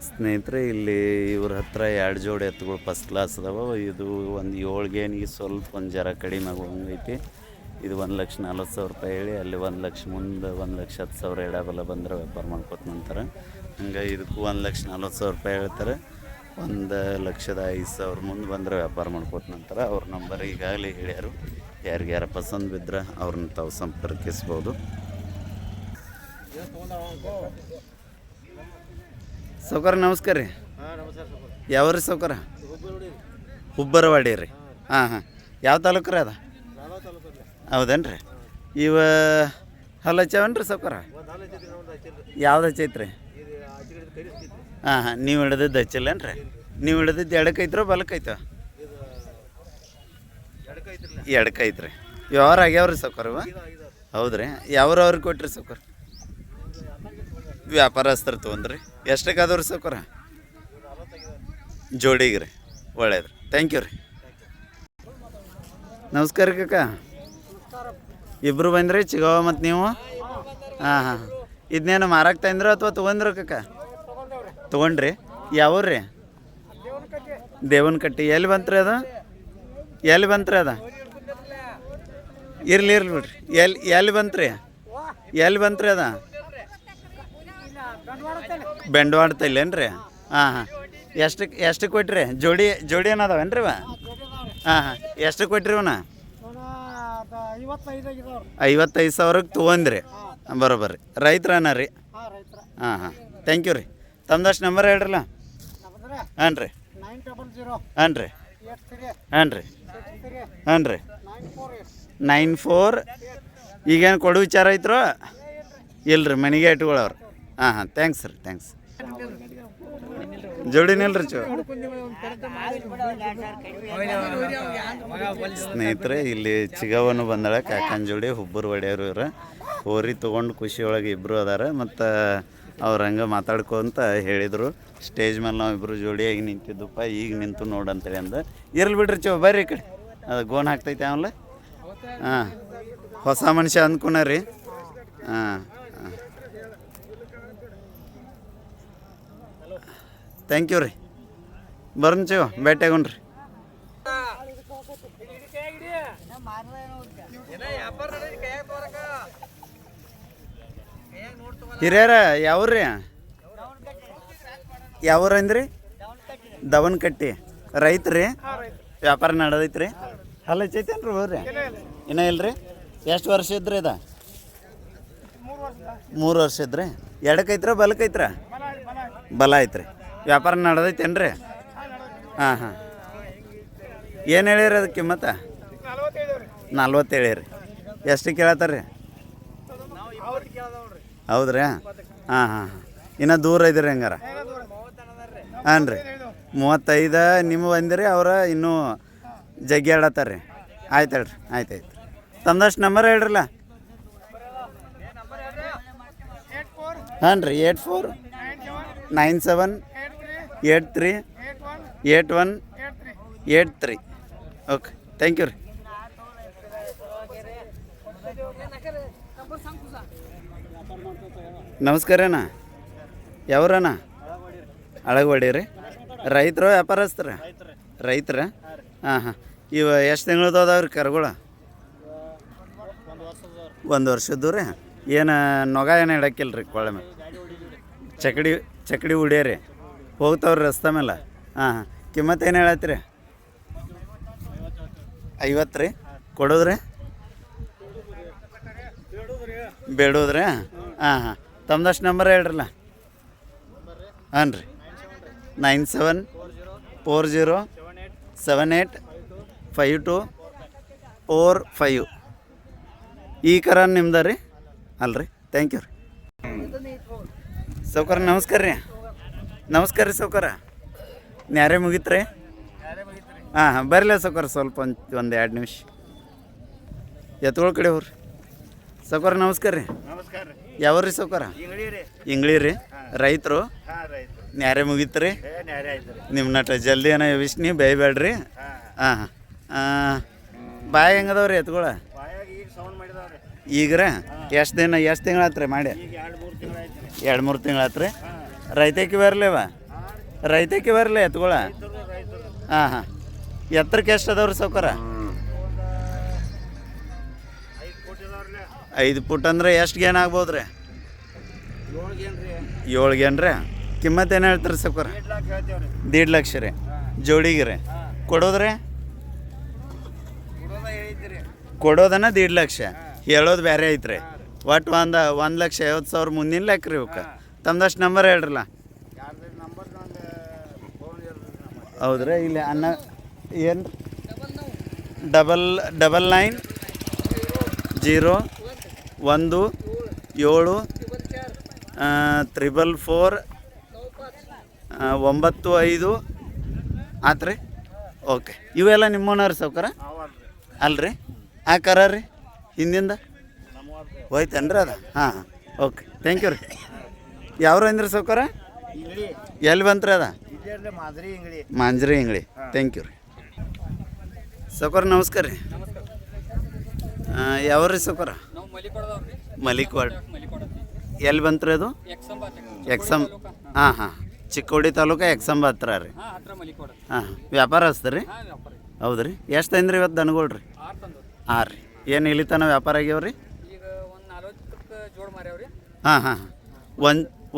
ಸ್ನೇಹಿತರೆ, ಇಲ್ಲಿ ಇವ್ರ ಹತ್ರ 2 ಜೋಡಿ ಎತ್ತುಗಳು ಫಸ್ಟ್ ಕ್ಲಾಸ್ ಅದಾವ. ಇದು ಒಂದು 7 ಗೇಣಿಗೆ ಸ್ವಲ್ಪ ಒಂದು ಜರ ಕಡಿಮೆ ಆಗೋಂಗೈತಿ. ಇದು 1,40,000 ರೂಪಾಯಿ ಹೇಳಿ ಅಲ್ಲಿ 1 ಲಕ್ಷ ಮುಂದೆ 1,10,000 ಎಡಬಲ ಬಂದ್ರೆ ವ್ಯಾಪಾರ ಮಾಡ್ಕೊತ ನಂತರ ಹಂಗೆ ಇದಕ್ಕೂ 1,40,000 ರೂಪಾಯಿ ಹೇಳ್ತಾರೆ. 1,05,000 ಮುಂದೆ ಬಂದರೆ ವ್ಯಾಪಾರ ಮಾಡ್ಕೊತ ನಂತರ ಅವ್ರ ನಂಬರ್ ಈಗಾಗಲೇ ಹೇಳ್ಯಾರು. ಯಾರಿಗ್ಯಾರ ಪಸಂದ್ ಬಿದ್ದರೆ ಅವ್ರನ್ನ ತಾವು ಸಂಪರ್ಕಿಸ್ಬೋದು. ಸೌಕರ ನಮಸ್ಕಾರ ರೀ. ಯಾವ್ರಿ ಸೌಕರ? ಹುಬ್ಬರವಾಡಿ ರೀ. ಹಾಂ ಯಾವ ತಾಲೂಕು ರೀ ಅದ? ಹೌದೇನು ರೀ? ಇವ ಹಲ್ಲ ಹಚ್ಚವನ್ರಿ ಸೌಕರ? ಯಾವ್ದು ಹಚ್ಚೈತ್ರಿ? ನೀವು ಹಿಡಿದಿದ್ದು ಹಚ್ಚಿಲ್ಲೇನು ರೀ? ನೀವು ಹಿಡಿದಿದ್ದು ಎಡಕ್ಕೈತ್ರೋ ಬಲಕ್ಕೈತೋ? ಎಡಕ್ಕೈತ್ರಿ. ವ್ಯವಹಾರ ಆಗ್ಯಾವ್ರಿ ಸೌಕರ ಇವ? ಹೌದ್ರಿ. ಅವ್ರಿಗೆ ಕೊಟ್ರಿ ಸೌಕರ? ವ್ಯಾಪಾರಸ್ಥರು ತೊಗೊಂಡ್ರಿ. ಎಷ್ಟಕ್ಕೆ ಅದಾವ್ರಿ ಸೌಕರ? ಜೋಡಿಗೆ ರೀ. ಒಳ್ಳೇದು. ಥ್ಯಾಂಕ್ ಯು ರೀ. ನಮಸ್ಕಾರ ಕಕ್ಕ. ಇಬ್ಬರು ಬಂದ್ರಿ ಚಿಗವ ಮತ್ತು ನೀವು? ಹಾಂ ಇದನ್ನೇನು ಮಾರಕ್ಕೆ ತಂದ್ರ ಅಥವಾ ತೊಗೊಂಡ್ರ ಕಕ್ಕ? ತೊಗೊಂಡ್ರಿ. ಯಾವ್ರಿ? ದೇವನಕಟ್ಟಿ. ಎಲ್ಲಿ ಬಂತ್ರಿ ಅದು? ಇರ್ಲಿ ಬಿಡ್ರಿ. ಎಲ್ಲಿ ಬಂತ್ರಿ ಅದ? ಬೆಂಡವಾಡ ತೈಲೇನು ರೀ? ಹಾಂ ಎಷ್ಟಕ್ಕೆ ಕೊಟ್ರಿ? ಜೋಡಿ ಏನದಾವೇನು ರೀ ಇವ? ಎಷ್ಟಕ್ಕೆ ಕೊಟ್ರಿ ಇವನ? 55,000ಕ್ಕೆ ತೊಗೊಂಡ್ರಿ. ಬರೋಬರ್ರಿ. ರೈತರನ ರೀ? ಥ್ಯಾಂಕ್ ಯು ರೀ. ತಮ್ದಷ್ಟು ನಂಬರ್ ಹೇಳ್ರಲ್ಲ. ಹಾಂ ರೀ. 94. ಈಗೇನು ಕೊಡೋ ವಿಚಾರ ಐತ್ರೋ? ಇಲ್ರಿ, ಮನೆಗೆ ಇಟ್ಕೊಳ್ಳೋರು. ಥ್ಯಾಂಕ್ಸ್ ರೀ. ಥ್ಯಾಂಕ್ಸ್. ಜೋಡಿನಿಲ್ರಿ ಚೋ. ಸ್ನೇಹಿತರೆ, ಇಲ್ಲಿ ಚಿಗವನು ಬಂದಾಳ ಕಾಕನ ಜೋಡಿ. ಹುಬ್ಬರು ಹೊಡೆಯವರು ಇವ್ರು. ಹೋರಿ ತೊಗೊಂಡು ಖುಷಿ ಒಳಗೆ ಇಬ್ಬರು ಅದಾರ. ಮತ್ತು ಅವ್ರು ಹಂಗೆ ಮಾತಾಡ್ಕೊಂತ ಹೇಳಿದರು. ಸ್ಟೇಜ್ ಮೇಲೆ ನಾವು ಇಬ್ಬರು ಜೋಡಿಯಾಗಿ ನಿಂತಿದ್ದಪ್ಪ, ಈಗ ನಿಂತು ನೋಡಂತೇಳಿ ಅಂದ. ಇರ್ಲಿ ಬಿಡ್ರಿ ಚೋ, ಬರ್ರಿ ಈ ಕಡೆ. ಅದು ಗೋನ್ ಹಾಕ್ತೈತೆ ಅವಲ್ಲ. ಹೊಸ ಮನುಷ್ಯ ಅಂದ್ಕೊಣ ರೀ. ಥ್ಯಾಂಕ್ ಯು ರೀ. ಬರ್ನ್ ಚೋ, ಭೇಟಿ ಆಗೋಣ್ರಿ. ಹಿರಿಯರ ಯಾವ್ರಿ? ಯಾವ್ರ ಅಂದ್ರಿ? ದವನಕಟ್ಟಿ. ರೈತ್ರಿ? ವ್ಯಾಪಾರ ನಡೆದೈತ್ರಿ? ಹಲ್ಲ ಹಚ್ಚೈತೇನ್ರಿ ಹೋಗ್ರಿ? ಇನ್ನೂ ಇಲ್ರಿ? ಎಷ್ಟು ವರ್ಷ ಇದ್ರಿ ಅದ? 3 ವರ್ಷ ಇದ್ರಿ. ಎಡಕ್ಕೈತ್ರ ಬಲಕ್ಕೈತ್ರ? ಬಲ ಐತ್ರಿ. ವ್ಯಾಪಾರ ನಡೆದೈತೇನ್ರಿ? ಏನು ಹೇಳಿರಿ ಅದಕ್ಕೆ ಕಿಮ್ಮತ್ತ? 40 ಹೇಳಿರಿ. ಎಷ್ಟು ಕೇಳತ್ತಾರ್ರಿ? ಹೌದ್ರಿ. ಇನ್ನೂ ದೂರ ಇದ್ರಿ ಹಂಗಾರ? ಹಾಂ ರೀ. 35 ನಿಮ್ಮ ಬಂದಿರಿ, ಅವ್ರ ಇನ್ನೂ ಜಗ್ಗಿ ಆಡತ್ತಾರ ರೀ. ಆಯ್ತು ಹೇಳ್ರಿ. ಆಯ್ತು. ತಮ್ದಷ್ಟು ನಂಬರ್ ಹೇಳ್ರಲ್ಲ. ಹಾಂ ರೀ. 84 97 83 81 83. ಓಕೆ, ಥ್ಯಾಂಕ್ ಯು ರೀ. ನಮಸ್ಕಾರ ಅಣ್ಣ. ಯಾವ್ರಣ್ಣ? ಅಳಗವಾಡಿ ರೀ. ರೈತರು ವ್ಯಾಪಾರಸ್ತ್ರ? ರೈತರ. ಇವ ಎಷ್ಟು ತಿಂಗಳದ್ದು ಅದಾವ್ರಿ ಕರುಗಳು? 1 ವರ್ಷದ್ದು ರೀ. ಏನು ನೊಗ ಏನು ಇಡಕ್ಕಿಲ್ಲ ರೀ ಕೊಳೆ ಮೇಲೆ? ಚಕಡಿ ಉಡಿಯರಿ ಹೋಗ್ತಾವ್ರಿ ರಸ್ತೆ ಮೇಲೆ? ಕಿಮ್ಮತ್ತು ಏನು ಹೇಳತ್ತೀರಿ? 50 ರೀ. ಕೊಡೋದ್ರಿ? ಬೇಡೋದ್ರಿ? ತಮ್ದಷ್ಟು ನಂಬರ್ ಹೇಳ್ರಲ್ಲ. ಹಾಂ ರೀ. 97 40 78 52 45. ಈ ಕರ ನಿಮ್ದು ರೀ? ಅಲ್ರಿ. ಥ್ಯಾಂಕ್ ಯು ರೀ. ಸೌಕರ ನಮಸ್ಕಾರ ರೀ. ನಮಸ್ಕಾರ ರೀ ಸೌಕರ. ನ್ಯಾರೆ ಮುಗಿತ್ರಿ? ಬರಲ್ಲ ಸೌಕರ, ಸ್ವಲ್ಪ ಒಂದು 2 ನಿಮಿಷ ಎತ್ಕೊಳ್ ಕಡೆ ಹೋಗ್ರಿ. ಸೌಕರ ನಮಸ್ಕಾರ ರೀ. ಯಾವ್ರಿ ಸೌಕರ? ಇಂಗ್ಳಿ ರೀ. ರೈತರು? ನ್ಯಾರೆ ಮುಗಿತ್ರಿ? ನಿಮ್ಮ ನಟ ಜಲ್ದಿ ಏನೋ ವಿಷ್ಣಿ ಬೇಯಬೇಡ್ರಿ. ಬಾಯಿ ಹೆಂಗದವ್ರಿ ಎತ್ಕೊಳ? ಈಗ ರೀ ಎಷ್ಟು ತಿಂಗಳಾತ್ರಿ ಮಾಡಿ ಈಗ 2-3 ತಿಂಗಳು ಆಯ್ತು ರೀ. 2-3 ತಿಂಗಳಾತ್ರಿ ರೈತಕ್ಕೆ ಬರಲೇವ ರೈತಕ್ಕೆ ಬರಲಿ ಎತ್ಕೊಳ ರೈತರು ಹಾಂ ಹಾಂ ಎತ್ತರಕ್ಕೆ ಎಷ್ಟು ಅದಾವ್ರಿ ಸೌಕರ 5 ಕೋಟಿ ಅದಾವ್ರಲ್ಲ. 5 ಫುಟ್ ಅಂದ್ರೆ ಎಷ್ಟು ಗೇನ್ ಆಗ್ಬೋದು ರೀ 7 ಗೇನ್ರಿ 7 ಗೇನ್ ರೀ ಕಿಮ್ಮತ್ತು ಏನು ಹೇಳ್ತೀರಿ ಸೌಕರ 8 ಲಕ್ಷ ಹೇಳ್ತೇವೆ ರೀ. 1.5 ಲಕ್ಷ ರೀ ಜೋಡಿಗೆ ರೀ ಕೊಡೋದ್ರಿ ಕೊಡೋದ ಹೇಳಿದ್ರಿ. ಕೊಡೋದನ್ನ 1.5 ಲಕ್ಷ ಹೇಳೋದು ಬೇರೆ ಐತ್ರಿ ಒಟ್ಟು 1,50,000 ಮುಂದಿನ ಲೆಕ್ಕ ರೀ ಇವಕ್ಕೆ ತಮ್ದಷ್ಟು ನಂಬರ್ ಹೇಳ್ರಲ್ಲ ಯಾರ್ದು ನಂಬರ್ ನಂದು ಫೋನ್ ಇರ್ರಿ ನಮ್ಮ. ಹೌದ್ರಿ ಇಲ್ಲಿ ಅನ್ನ ಏನು 99 0 1 7 444 95 ಆತು ರೀ ಓಕೆ ಇವೆಲ್ಲ ನಿಮ್ಮೋನವ್ರಿ ಸೌಕರ ಅವಲ್ರಿ ಅಲ್ರಿ ಆ ಕರ ರೀ ಹಿಂದಿಂದ ನಮ್ಮವ್ರದ್ದು ಹೋಯ್ತೇನ್ರಿ ಅದು ಹಾಂ ಹಾಂ ಓಕೆ ಥ್ಯಾಂಕ್ ಯು ರೀ ಯಾವ್ರು ಅಂದ್ರಿ ಸೌಕರ ಇಂಗ್ಳಿ ಎಲ್ಲಿ ಬಂತ್ರಿ ಅದ ಇಲ್ಲೇ ಮಾದರಿ ಇಂಗ್ಳಿ. ಮಾಂಜ್ರಿ ಇಂಗ್ಳಿ ಥ್ಯಾಂಕ್ ಯು ರೀ ಸೌಕರ ನಮಸ್ಕಾರ ರೀ ಯಾವ್ರಿ ಸೌಕರ ನಾವು ಮಲಿಕೊಡದವ್ರಿ ಮಲಿಕ್ವಾಡ್ ಮಲಿಕೊಡತ್ತಿ ಎಲ್ಲಿ ಬಂತ್ರಿ ಅದು ಎಕ್ಸಮ್ ಹಾಂ ಹಾಂ ಚಿಕ್ಕೋಡಿ ತಾಲೂಕು ಎಕ್ಸಂಬ ಹತ್ರ ರೀ ಹಾಂ ಹತ್ರ ಮಲಿಕೊಡ ಹಾಂ ವ್ಯಾಪಾರ ಹಚ್ತೀರಿ ಹಾಂ ವ್ಯಾಪಾರ ಹೌದು ರೀ ಎಷ್ಟು ತಂದ್ರಿ ಇವತ್ತು ದನಗಳು ರೀ 6 ತಂದವ್ರಿ. ಹಾಂ ರೀ ಏನು ಇಲ್ಲಿ ತನಕ ವ್ಯಾಪಾರ ಆಗ್ಯಾವ್ರಿ ಈಗ ಒಂದು 40 ಜೋಡ್ ಮಾರ್ಯಾವ್ರಿ. ಹಾಂ ಹಾಂ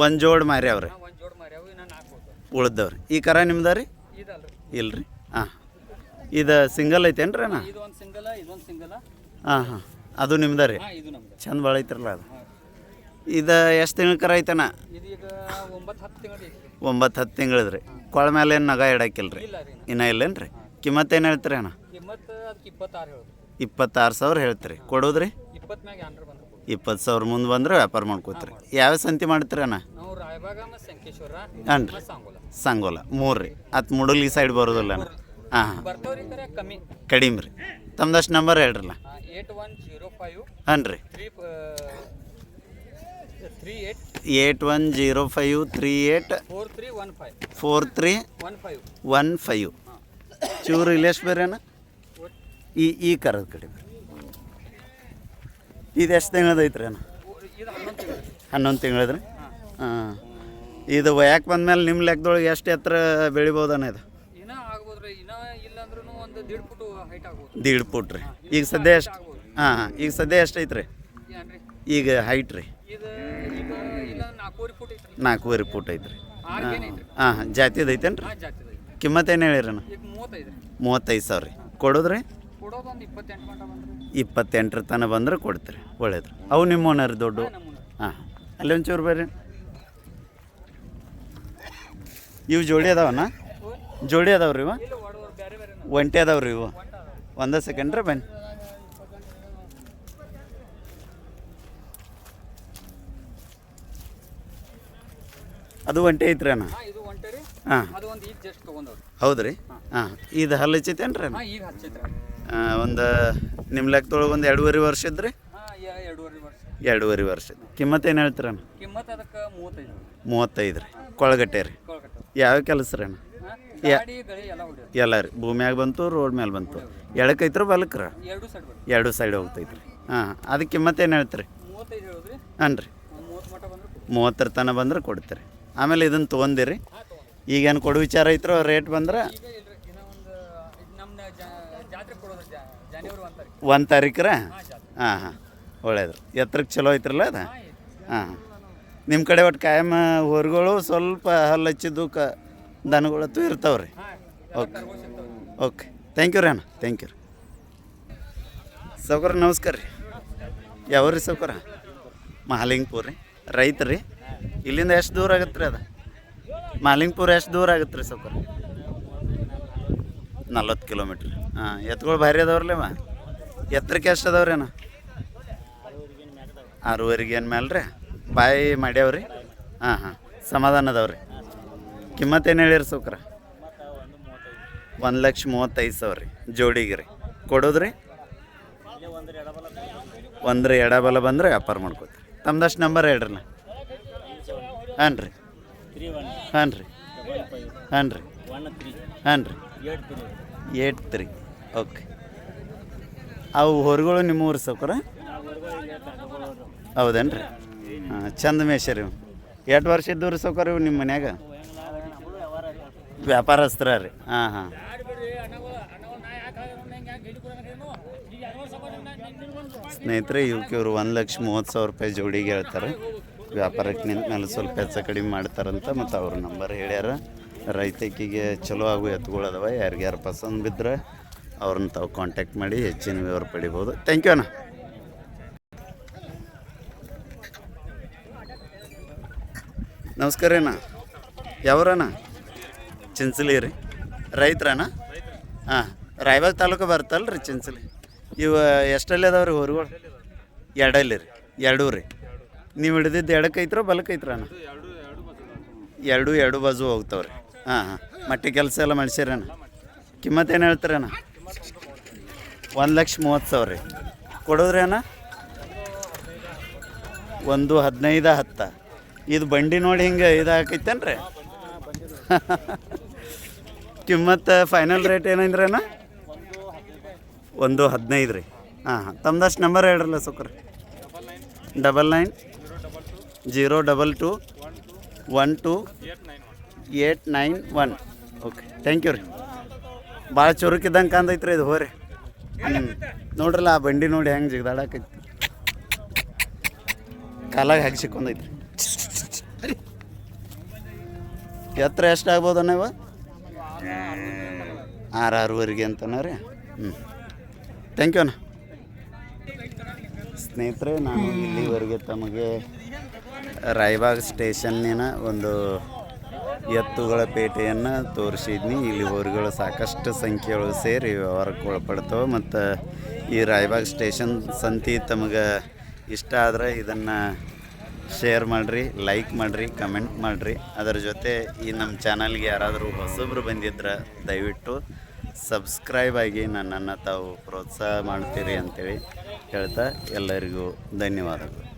ಒಂದು ಜೋಡ್ ಮಾರ್ಯಾವ್ರಿ ಹಾಂ ಒಂದು ಜೋಡ್ ಮಾರ್ಯಾವ ಇನ್ನ 4 ಹೋಗ್ತಾವ. ಉಳ್ದವ್ರಿ ಈ ಕರ ನಿಮ್ದ ರೀ ಇದಲ್ರಿ ಇಲ್ರಿ ಹಾಂ ಇದು ಸಿಂಗಲ್ ಐತೇನು ರೀ ಅಣ್ಣ ಇದು ಒಂದು ಸಿಂಗಲ ಇದೊಂದು ಸಿಂಗಲ. ಹಾಂ ಹಾಂ ಅದು ನಿಮ್ದ ರೀ ಹಾಂ ಇದು ನಮ್ದು. ಚಂದ ಭಾಳ ಐತ್ರಲ್ಲ ಅದು ಇದು ಎಷ್ಟು ತಿಂಗಳ ಕರ ಐತಣ್ಣ ಇದು ಈಗ 9-10 ತಿಂಗಳು ಐತ್ರಿ. 9-10 ತಿಂಗಳದ ರೀ ಕೊಳ ಮೇಲೆ ಏನು ನಗ ಇಡಾಕಿಲ್ಲ ರೀ ಇಲ್ಲ ರೀ ಇನ್ನೂ ಇಲ್ಲೇನು ರೀ ಕಿಮ್ಮತ್ತು ಏನು ಹೇಳ್ತೀರಿ ಅಣ್ಣ ಕಿಮ್ಮತ್ತು ಅದಕ್ಕೆ 26 ಹೇಳೋದು. 26,000 ಹೇಳ್ತೀರಿ ಕೊಡೋದ್ರಿ 20 ಮ್ಯಾಗ ಏನ್ರ ಬಂದ್ರೆ ಕೊಡು. 20,000 ಮುಂದೆ ಬಂದ್ರೆ ವ್ಯಾಪಾರ ಮಾಡ್ಕೋತೀರಿ ಯಾವ ಸಂತಿ ಮಾಡ್ತೀರಿ ಅಣ್ಣ ನಾವು ರಾಯಬಾಗ ಮತ್ತು ಸಂಕೇಶ್ವರ ಹಾಂ ರೀ ಮತ್ತು ಸಾಂಗೋಲ ಸಂಗೋಲ 3 ರೀ ಅದು ಮುಡಲಿ ಸೈಡ್ ಬರೋದಿಲ್ಲ ಅಣ್ಣ ಹಾಂ ಹಾಂ ಬರ್ತಾವ್ರಿ ಕರೆ ಕಮ್ಮಿ. ಕಡಿಮೆ ರೀ ತಮ್ದಷ್ಟು ನಂಬರ್ ಹೇಳ್ರಲ್ಲ 8105 ಹಾಂ ರೀ 38 810538 4315 4315 ಚೂರು ಇಲ್ಲೆಷ್ಟು ಬೇರೆ ಅಣ್ಣ ಈ ಕರದ ಕಡೆ ಇದು ಎಷ್ಟು ತಿಂಗಳದ ಐತ್ರಿ ಅಣ್ಣ ಇದು 11 ತಿಂಗಳು. 11 ತಿಂಗಳದ ರೀ ಹಾಂ ಇದು ಯಾಕೆ ಬಂದ್ಮೇಲೆ ನಿಮ್ಮ ಲೆಕ್ಕದೊಳಗೆ ಎಷ್ಟು ಎತ್ತರ ಬೆಳಿಬೋದಣ್ಣ ಇದು ಇನ್ನ ಆಗ್ಬೋದ್ರಿ ಇನ್ನ ಇಲ್ಲ ಅಂದ್ರೂ ಒಂದು 1.5 ಫುಟ್ ಹೈಟ್ ಆಗ್ಬೋದು. 1.5 ಫುಟ್ ರೀ ಈಗ ಸದ್ಯ ಎಷ್ಟು ಹಾಂ ಹಾಂ ಈಗ ಸದ್ಯ ಎಷ್ಟು ಐತ್ರಿ ಏನ್ರಿ ಈಗ ಹೈಟ್ ರೀ ಇದು ಈಗ ಇಲ್ಲ 4 ಫುಟ್ ಐತ್ರಿ. 4.5 ಫುಟ್ ಐತ್ರಿ ಆರ್ಗೇನ್ ಐತ್ರಿ. ಹಾಂ ಹಾಂ ಜಾತಿದು ಐತೇನು ರೀ ಹಾಂ ಜಾತಿದ ಐತಿ. ಕಿಮ್ಮತ್ತು ಏನು ಹೇಳಿರಣ್ಣ ಈಗ 35 ರೀ 35,000 ರೀ ಕೊಡೋದ್ರಿ ಕೊಡೋದು ಒಂದು 28 ಗಂಟೆ ಬಂದ್ರಿ. 28 ತನಕ ಬಂದ್ರೆ ಕೊಡ್ತೀರಿ ಒಳ್ಳೇದು ಅವು ನಿಮ್ಮ ಓನರ್ ದೊಡ್ಡ ನಮ್ಮನ್ನ ಹಾಂ ಅಲ್ಲಿ ಒಂಚೂರು ಬರ್ರಿ ಇವು ಜೋಡಿ ಅದಾವಣ್ಣ ಜೋಡಿ ಅದಾವ್ರಿ ಇವು ಇಲ್ಲ ಹೊಡೋರು ಬೇರೆ ಬೇರೆ ಒಂಟಿ ಅದಾವ್ರಿ ಇವು ಒಂದೇ ಸೆಕೆಂಡ್ ರೀ ಬನ್ನಿ ಅದು ಒಂಟಿ ಐತ್ರಿ ಅಣ್ಣ ಹಾಂ ಇದು ಒಂಟೆ ರೀ. ಹಾಂ ಅದು ಒಂದು ಈಗ ಜಸ್ಟ್ ತೊಗೊಂಡವ್ರಿ. ಹೌದು ರೀ ಹಾಂ ಇದು ಹಲ್ಲು ಹಚ್ಚೈತೇನು ರೀ ಹಾಂ ಈಗ ಹಚ್ಚೈತ್ರಿ. ಒಂದು ನಿಮ್ಮ ಲೆಕ್ಕದೊಳಗೆ ಒಂದು 2.5 ವರ್ಷ ಇದ್ರಿ ಹಾಂ 2.5 ವರ್ಷ. 2.5 ವರ್ಷ ಕಿಮ್ಮತ್ತು ಏನು ಹೇಳ್ತೀರಣ್ಣ ಕಿಮ್ಮತ್ತು ಅದಕ್ಕೆ 35 35 ರೀ ಕೊಳಗಟ್ಟೆ ರೀ ಕೊಳ್ಕಟ್ಟ. ಯಾವ ಕೆಲಸ ರೀ ಅಣ್ಣ ಗಾಡಿ ಗಳಿ ಎಲ್ಲ ಹೊಡಿಯೋದು ಎಲ್ಲ ರೀ ಭೂಮಿಯಾಗ ಬಂತು ರೋಡ್ ಮೇಲೆ ಬಂತು ಎಡಕ್ಕೈತ್ರ ಬಲಕ್ರ 2 ಸೈಡ್ ಬರ್ತದೆ. 2 ಸೈಡ್ ಹೋಗ್ತೈತೆ ರೀ ಹಾಂ ಅದಕ್ಕೆ ಕಿಮ್ಮತ್ತು ಏನು ಹೇಳ್ತೀರಿ 35 ಹೇಳೋದ್ರಿ. ಹಾಂ ರೀ 30 ಮಟ ಬಂದ್ರೆ 30 ತನಕ ಬಂದ್ರೆ ಕೊಡ್ತೀರಿ ಆಮೇಲೆ ಇದನ್ನು ತೊಗೊಂಡಿರಿ ಹಾಂ ತೊಗೊಂಡು. ಈಗೇನು ಕೊಡು ವಿಚಾರ ಐತ್ರೋ ರೇಟ್ ಬಂದ್ರೆ ಈಗ ಇಲ್ರಿ ಇನ್ನೂ ಒಂದು ಇದು ನಮ್ಮ ಜಾತ್ರೆ ಕೊಡೋದು ಜನವರಿ 1 ತಾರೀಕು. 1 ತಾರೀಕು ರೀ ಹಾಂ ಜಾತ್ರೆ. ಹಾಂ ಹಾಂ ಒಳ್ಳೇದು ಎತ್ತರಕ್ಕೆ ಚಲೋ ಐತ್ರಲ್ಲ ಅದು ಹಾಂ ಐತಿ. ಹಾಂ ನಿಮ್ಮ ಕಡೆ ಒಟ್ಟು ಕಾಯಂ ಹೊರಗಳು ಸ್ವಲ್ಪ ಹಲ್ಲು ಹಚ್ಚಿದ್ದು ದನಗಳತ್ತು ಇರ್ತಾವೆ ರೀ ಹಾಂ ಓಕೆ ಕರ್ಕೊಂಡು ಸಿಗ್ತಾವ್ರಿ. ಓಕೆ ಥ್ಯಾಂಕ್ ಯು ರೀ ಅಣ್ಣ ಥ್ಯಾಂಕ್ ಯು ರೀ ಸೌಕರ ನಮಸ್ಕಾರ ರೀ ಯಾವ್ರಿ ಸೌಕರ ಮಹಾಲಿಂಗ್ಪುರ ರೀ ರೈತ ರೀ ಇಲ್ಲಿಂದ ಎಷ್ಟು ದೂರ ಆಗತ್ತೆ ರೀ ಅದು ಮಹಾಲಿಂಗ್ಪುರ ಎಷ್ಟು ದೂರ ಆಗತ್ತೆ ರೀ ಸೌಕರ 40 ಕಿಲೋಮೀಟ್ರ್ ಹಾಂ ಎತ್ತುಗಳು ಭಾರಿ ಅದಾವ್ರಲ್ಲವ ಎತ್ತರಕ್ಕೆ ಎಷ್ಟು ಅದಾವ್ರಿ ಅಣ್ಣ 6.5 ಏನು ಮೇಲೆ ರೀ ಬಾಯಿ ಮಾಡ್ಯಾವ್ರಿ ಹಾಂ ಹಾಂ ಸಮಾಧಾನ ಅದಾವ್ರಿ ಕಿಮ್ಮತ್ತು ಏನು ಹೇಳಿರಿ ಸೌಕರ 1,35,000 ರೀ ಜೋಡಿಗೆ ರೀ ಕೊಡೋದ್ರಿ ಒಂದ್ರ ಎಡಬಲ ಬಂದ್ರೆ ವ್ಯಾಪಾರ ಮಾಡ್ಕೋತೀರಿ ತಮ್ದಷ್ಟು ನಂಬರ್ ಹೇಳ್ರಲ್ಲ ಹಾಂ ರೀ ಹಾಂ ರೀ ಹಾಂ ರೀ ಹಾಂ ರೀ 83 ಓಕೆ ಅವು ಹೊರಗಳು ನಿಮ್ಮ ಊರು ಸೌಕರ ಹೌದೇನು ರೀ ಹಾಂ ಚಂದ ಮೇಷರಿ ಎಷ್ಟು ವರ್ಷ ಇದ್ದವ್ರಿ ಸೌಕರ್ ಇವು ನಿಮ್ಮ ಮನ್ಯಾಗ ವ್ಯಾಪಾರಸ್ತ್ರ ರೀ ಹಾಂ ಹಾಂ ಸ್ನೇಹಿತರೆ ಇವಕ್ಕೆ ಇವರು 1,30,30,000 ಜೋಡಿಗೆ ಹೇಳ್ತಾರೆ ವ್ಯಾಪಾರಕ್ಕೆ ನಿಂತ ಮೇಲೆ ಸ್ವಲ್ಪ ಹೆಚ್ಚು ಕಡಿಮೆ ಮಾಡ್ತಾರಂತ ಮತ್ತು ಅವ್ರ ನಂಬರ್ ಹೇಳ್ಯಾರ ರೈತಕಿಗೆ ಚಲೋ ಆಗು ಎತ್ಕೊಳ್ಳೋದವ ಯಾರಿಗ್ಯಾರು ಪಸಂದ್ ಬಿದ್ದರೆ ಅವ್ರನ್ನ ತಾವು ಕಾಂಟ್ಯಾಕ್ಟ್ ಮಾಡಿ ಹೆಚ್ಚಿನ ವಿವರ ಪಡಿಬೋದು ಥ್ಯಾಂಕ್ ಯು ಅಣ್ಣ ನಮಸ್ಕಾರ ಅಣ್ಣ ಯಾವ್ರಣ್ಣ ಚಿಂಚಲಿ ರೀ ರೈತ್ರಣ್ಣ ಹಾಂ ರಾಯಬಾಗ್ ತಾಲೂಕು ಬರ್ತಲ್ಲ ರೀ ಚಿಂಚಲಿ ಇವು ಎಷ್ಟಲ್ಲಿ ಅದಾವ ರೀ ಹೊರಗಳು ಎರಡಲ್ಲಿ ರೀ ಎರಡೂ ರೀ ನೀವು ಹಿಡಿದಿದ್ದು ಎಡಕ್ಕೆ ಐತ್ರೋ ಬಲಕ್ಕೆ ಐತ್ರ ಅಣ್ಣ ಎರಡು ಬಾಜು ಹೋಗ್ತಾವೆ ರೀ ಹಾಂ ಹಾಂ ಮಟ್ಟಿ ಕೆಲಸ ಎಲ್ಲ ಮಾಡಿಸಿರಣ್ಣ ಕಿಮ್ಮತ್ತು ಏನು ಹೇಳ್ತೀರಣ್ಣ 1,30,30,000 ರೀ ಕೊಡೋದ್ರಿ ಅಣ್ಣ 1,15,10 ಇದು ಬಂಡಿ ನೋಡಿ ಹಿಂಗೆ ಇದು ಹಾಕೈತೇನು ರೀ ಕಿಮ್ಮತ್ತು ಫೈನಲ್ ರೇಟ್ ಏನಂದ್ರೆ ಅಣ್ಣ 1,15,000 ರೀ ಹಾಂ ಹಾಂ ತಮ್ದಷ್ಟು ನಂಬರ್ ಹೇಳ್ರಲ್ಲ ಸುಕ್ರಿ 991212 ಓಕೆ ಥ್ಯಾಂಕ್ ಯು ರೀ ಭಾಳ ಚುರುಕಿದ್ದಂಗೆ ಕಾಂದೈತ್ರಿ ಇದು ಹೋರಿ ನೋಡ್ರಲ್ಲ ಆ ಬಂಡಿ ನೋಡಿ ಹೆಂಗೆ ಜಿಗ್ದಾಡಕೈತಿ ಕಾಲಾಗ ಹಾಕಿ ಸಿಕ್ಕೊಂದೈತ್ರಿ ಎತ್ತರ ಎಷ್ಟು ಆಗ್ಬೋದಣ್ಣ ಇವ 6-6ವರೆಗೆ ಅಂತನ ರೀ ಥ್ಯಾಂಕ್ ಯು ಅಣ್ಣ ಸ್ನೇಹಿತರೆ ನಾನು ಇಲ್ಲಿವರೆಗೆ ತಮಗೆ ರಾಯಬಾಗ್ ಸ್ಟೇಷನ್ನಿನ ಒಂದು ಎತ್ತುಗಳ ಪೇಟೆಯನ್ನು ತೋರಿಸಿದ್ನಿ ಇಲ್ಲಿ ಹೋರಿಗಳು ಸಾಕಷ್ಟು ಸಂಖ್ಯೆಯೊಳಗೆ ಸೇರಿ ವ್ಯವಹಾರಕ್ಕೆ ಒಳಪಡ್ತವೆ ಮತ್ತು ಈ ರಾಯಬಾಗ್ ಸ್ಟೇಷನ್ ಸಂತಿ ತಮಗೆ ಇಷ್ಟ ಆದರೆ ಇದನ್ನು ಶೇರ್ ಮಾಡಿರಿ ಲೈಕ್ ಮಾಡಿರಿ ಕಮೆಂಟ್ ಮಾಡಿರಿ ಅದರ ಜೊತೆ ಈ ನಮ್ಮ ಚಾನಲ್ಗೆ ಯಾರಾದರೂ ಹೊಸಬ್ರು ಬಂದಿದ್ರೆ ದಯವಿಟ್ಟು ಸಬ್ಸ್ಕ್ರೈಬ್ ಆಗಿ ನನ್ನನ್ನು ತಾವು ಪ್ರೋತ್ಸಾಹ ಮಾಡ್ತೀರಿ ಅಂಥೇಳಿ ಹೇಳ್ತಾ ಎಲ್ಲರಿಗೂ ಧನ್ಯವಾದಗಳು